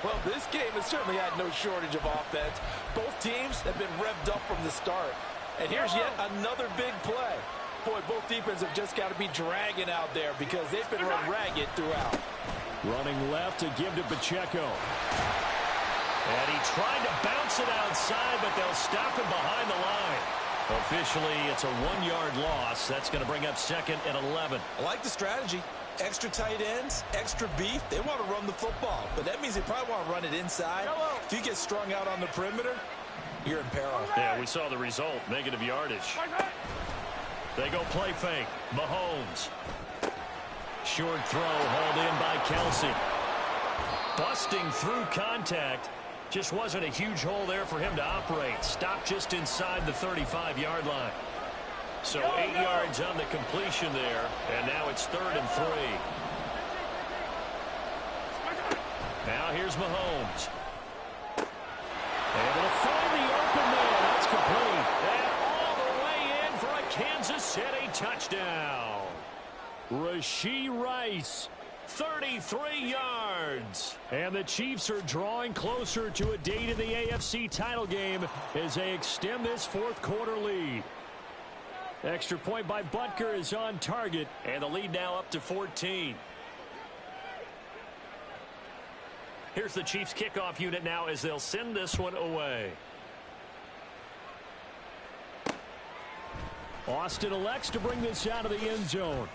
Well, this game has certainly had no shortage of offense. Both teams have been revved up from the start. And here's yet another big play. Boy, both defenses have just got to be dragging out there because they've been run ragged throughout. Running left to give to Pacheco. And he tried to bounce it outside, but they'll stop him behind the line. Officially, it's a 1-yard loss. That's going to bring up 2nd and 11. I like the strategy. Extra tight ends, extra beef. They want to run the football, but that means they probably want to run it inside. If you get strung out on the perimeter, you're in peril. Yeah, we saw the result. Negative yardage. They go play fake. Mahomes. Short throw hauled in by Kelsey. Busting through contact. Just wasn't a huge hole there for him to operate. Stopped just inside the 35-yard line. So 8 yards on the completion there. And now it's 3rd and 3. Now here's Mahomes. Able to find the open man. That's complete. And all the way in for a Kansas City touchdown. Rashee Rice, 33 yards. And the Chiefs are drawing closer to a date in the AFC title game as they extend this 4th quarter lead. Extra point by Butker is on target, and the lead now up to 14. Here's the Chiefs kickoff unit now as they'll send this one away. Austin elects to bring this out of the end zone.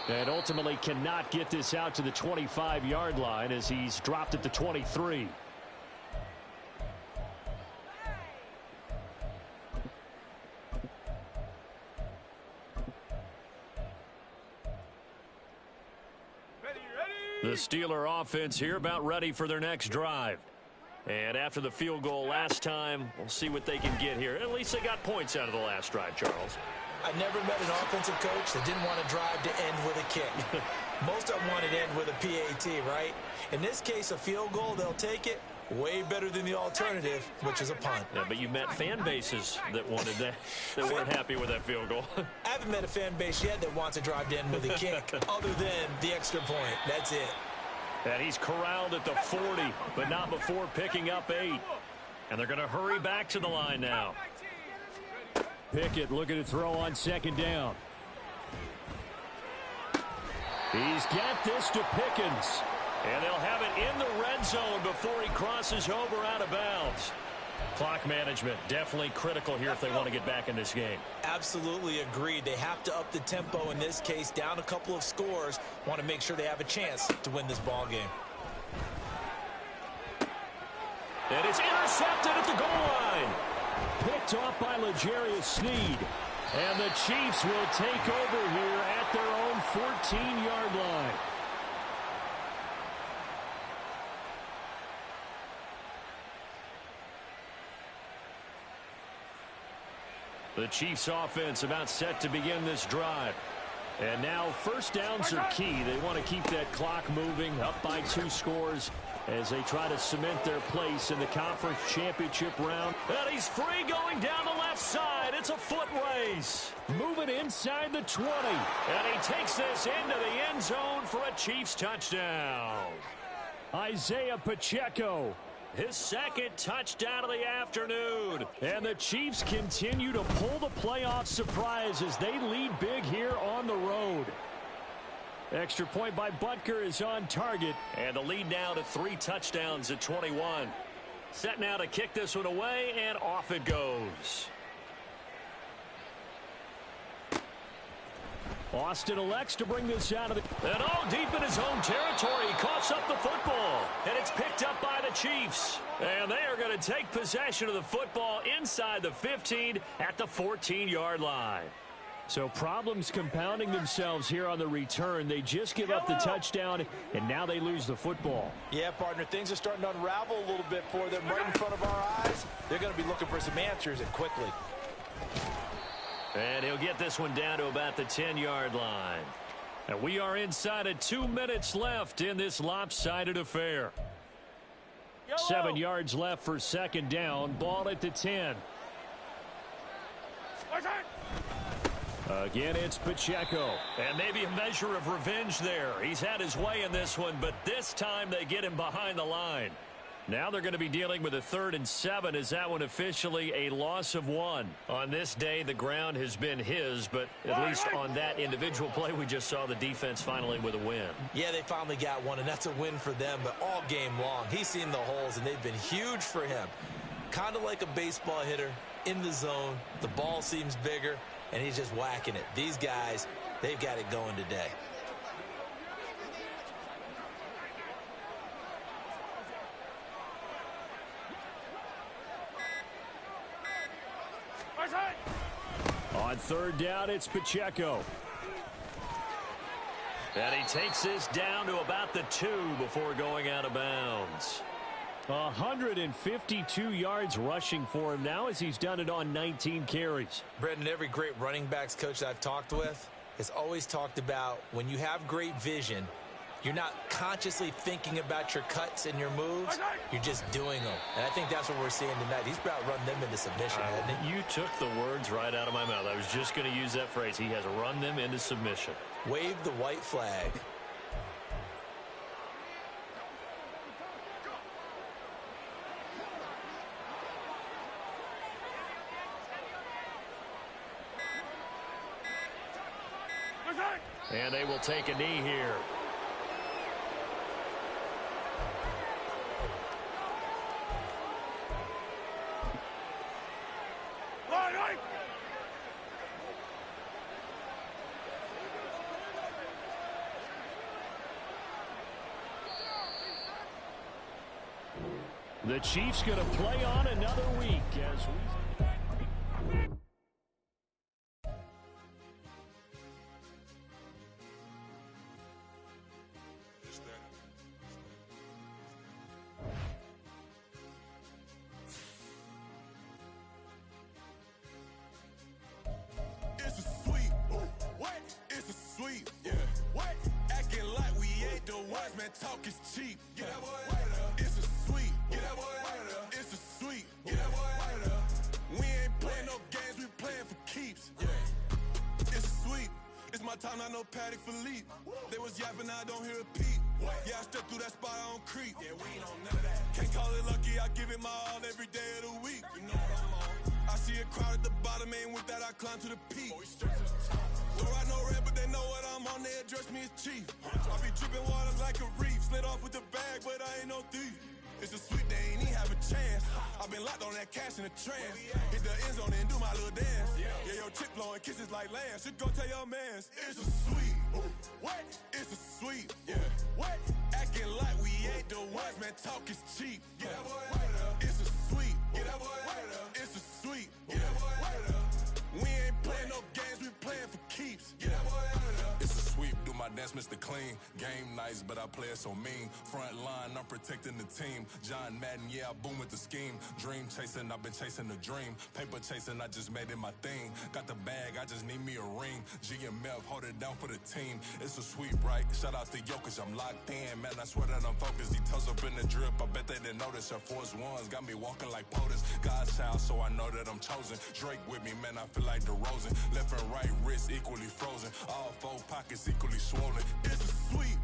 And ultimately cannot get this out to the 25-yard line as he's dropped at the 23. The Steeler offense here about ready for their next drive. And after the field goal last time, we'll see what they can get here. At least they got points out of the last drive, Charles. I never met an offensive coach that didn't want to drive to end with a kick. Most of them wanted to end with a PAT, right? In this case, a field goal, they'll take it. Way better than the alternative, which is a punt. Yeah, but you met fan bases that wanted that, that weren't happy with that field goal. I haven't met a fan base yet that wants to drive to end with a kick other than the extra point. That's it. And he's corralled at the 40, but not before picking up 8. And they're going to hurry back to the line now. Pickett looking to throw on 2nd down. He's got this to Pickens. And they'll have it in the red zone before he crosses over out of bounds. Clock management definitely critical here if they want to get back in this game. Absolutely agreed. They have to up the tempo in this case, down a couple of scores. Want to make sure they have a chance to win this ball game. And it's intercepted at the goal line. Picked off by L'Jarius Sneed. And the Chiefs will take over here at their own 14-yard line. The Chiefs offense about set to begin this drive. And now first downs are key. They want to keep that clock moving, up by 2 scores as they try to cement their place in the conference championship round. And he's free going down the left side. It's a foot race. Moving inside the 20. And he takes this into the end zone for a Chiefs touchdown. Isaiah Pacheco. his second touchdown of the afternoon. And the Chiefs continue to pull the playoff surprise as they lead big here on the road. Extra point by Butker is on target. And the lead now to 3 touchdowns at 21. Set now to kick this one away, and off it goes. Austin elects to bring this out of the... And deep in his own territory, he coughs up the football. And it's picked up by the Chiefs. And they are going to take possession of the football inside the 15 at the 14-yard line. So problems compounding themselves here on the return. They just give up the touchdown, and now they lose the football. Yeah, partner, things are starting to unravel a little bit for them right in front of our eyes. They're going to be looking for some answers, and quickly. And he'll get this one down to about the 10-yard line. And we are inside of 2 minutes left in this lopsided affair. 7 yards left for second down. Ball at the 10. Again, it's Pacheco. And maybe a measure of revenge there. He's had his way in this one, but this time they get him behind the line. Now they're going to be dealing with a 3rd and 7 as that one officially a loss of 1. On this day, the ground has been his, but at least on that individual play, we just saw the defense finally with a win. Yeah, they finally got one, and that's a win for them, but all game long, he's seen the holes, and they've been huge for him. Kind of like a baseball hitter in the zone. The ball seems bigger, and he's just whacking it. These guys, they've got it going today. On 3rd down, it's Pacheco. And he takes this down to about the 2 before going out of bounds. 152 yards rushing for him now as he's done it on 19 carries. Brendan, every great running backs coach I've talked with has always talked about when you have great vision, you're not consciously thinking about your cuts and your moves. You're just doing them. And I think that's what we're seeing tonight. He's about run them into submission, hasn't he? You took the words right out of my mouth. I was just going to use that phrase. He has run them into submission. Wave the white flag. And they will take a knee here. The Chiefs going to play on another week as we... It's a sweep. What? It's a sweep. Yeah. What? Acting like we ain't the ones, man. Talk is cheap. Get that boy out of there. It's a sweep. Get that boy out of there. It's a sweep. Get that boy out of there. We ain't playing no games. We playing for keeps. Yeah. It's a sweep. It's my time. I know Patty Philippe. They was yapping. I don't hear a peep. Yeah, I step through that spot. I don't creep. Yeah, we ain't on none of that. Can't call it lucky. I give it my all every day of the week. You know what I'm on. I see a crowd at the bottom, and with that I climb to the peak. Don't ride no red, but they know what I'm on. They address me as chief. I be dripping water like a reef. Slid off with the bag, but I ain't no thief. It's a sweet, they ain't even have a chance. I've been locked on that cash in a trance. Hit the end zone and do my little dance. Yeah, your chick blowing kisses like lambs. Should go tell your mans. It's a sweet. What? It's a sweet. Yeah. What? Acting like we ain't the ones, man. Talk is cheap. Get that boy out of there. It's a sweet. Get that boy out of there. It's a sweet. Get that boy out of there. We ain't playing no games, we playing for keeps. Get that boy out of there. It's a sweep, do my dance, Mr. Clean. Game nice, but I play it so mean. Front line, I'm protecting the team. John Madden, yeah, I boom with the scheme. Dream chasing, I've been chasing the dream. Paper chasing, I just made it my thing. Got the bag, I just need me a ring. GMF, hold it down for the team. It's a sweep, right? Shout out to Jokic, I'm locked in. Man, I swear that I'm focused. He toes up in the drip, I bet they didn't notice. Air Force Ones got me walking like POTUS. God's child, so I know that I'm chosen. Drake with me, man, I feel like DeRozan. Left and right wrist equally frozen. All 4 pockets equally swollen. It's a sweep.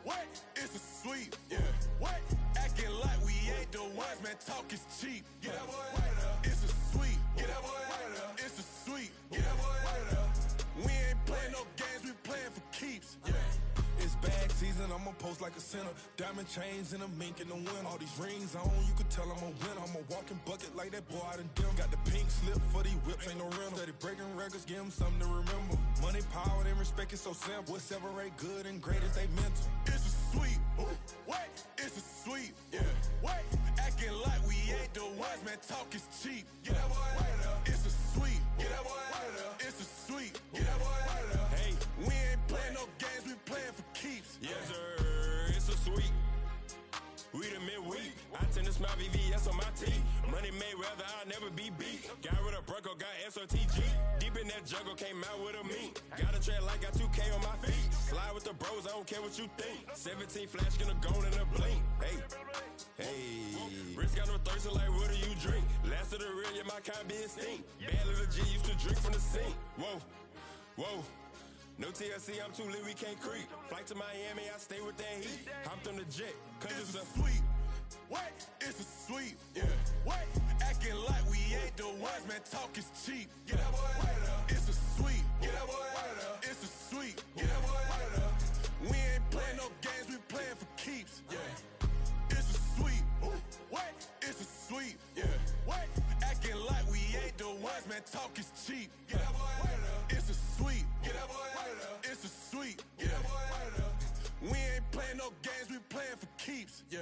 What? It's a sweep. Yeah. What? Acting like we ain't the ones, man, talk is cheap. Get that boy out of there. It's a sweep. Get that boy out of there. It's a sweep. Get that boy out of there. We ain't playing no games, we playing for keeps. Yeah. It's bag season, I'ma post like a sinner. Diamond chains and a mink in the wind. All these rings on, you could tell I'm a winner. I'm a walking bucket like that boy out in dim. Got the pink slip for these whips, ain't no rental. Steady breaking records, give them something to remember. Money, power, and respect is so simple. What separate good and great is they mental. It's a sweep. What? It's a sweep. Yeah. What? Acting like we ain't the ones, man, talk is cheap. Get that boy out of there. It's a sweep. Get that boy out of there. It's a sweep. Get that boy out of there. Hey, we ain't playing no games, we playing for keeps. Yes, sir. It's a sweep. We the midweek. I tend to smile VVS on my teeth. Money Mayweather, I'll never be beat. Got rid of Bronco, got SOTG. Deep in that jungle, came out with a meat. Got a tread like got 2K on my feet. Slide with the bros, I don't care what you think. 17 flash, gonna go in a blink. Hey, hey. Wrist got no thirsting like what do you drink? Last of the real, yeah, my kind be extinct. Bad little G used to drink from the sink. Whoa, whoa. No TLC, I'm too lit, we can't creep. Flight to Miami, I stay with that heat. Hopped on the jet, cause it's a sweep. What? It's a sweep. Yeah. What? Acting like we ain't the ones, man, talk is cheap. Get that boy out of there. It's a sweep. Get that boy out of there. It's a sweep. Get that boy out of there. We ain't playing no games, we playing for keeps. Yeah. It's a sweep. What? It's a sweep. Yeah. What? Acting like we ain't the ones, man, talk is cheap. Get that boy out of there. It's a sweep. Get that boy out of there. It's a sweep. Get that boy out of there. We ain't playing no games, we playing for keeps. Yeah.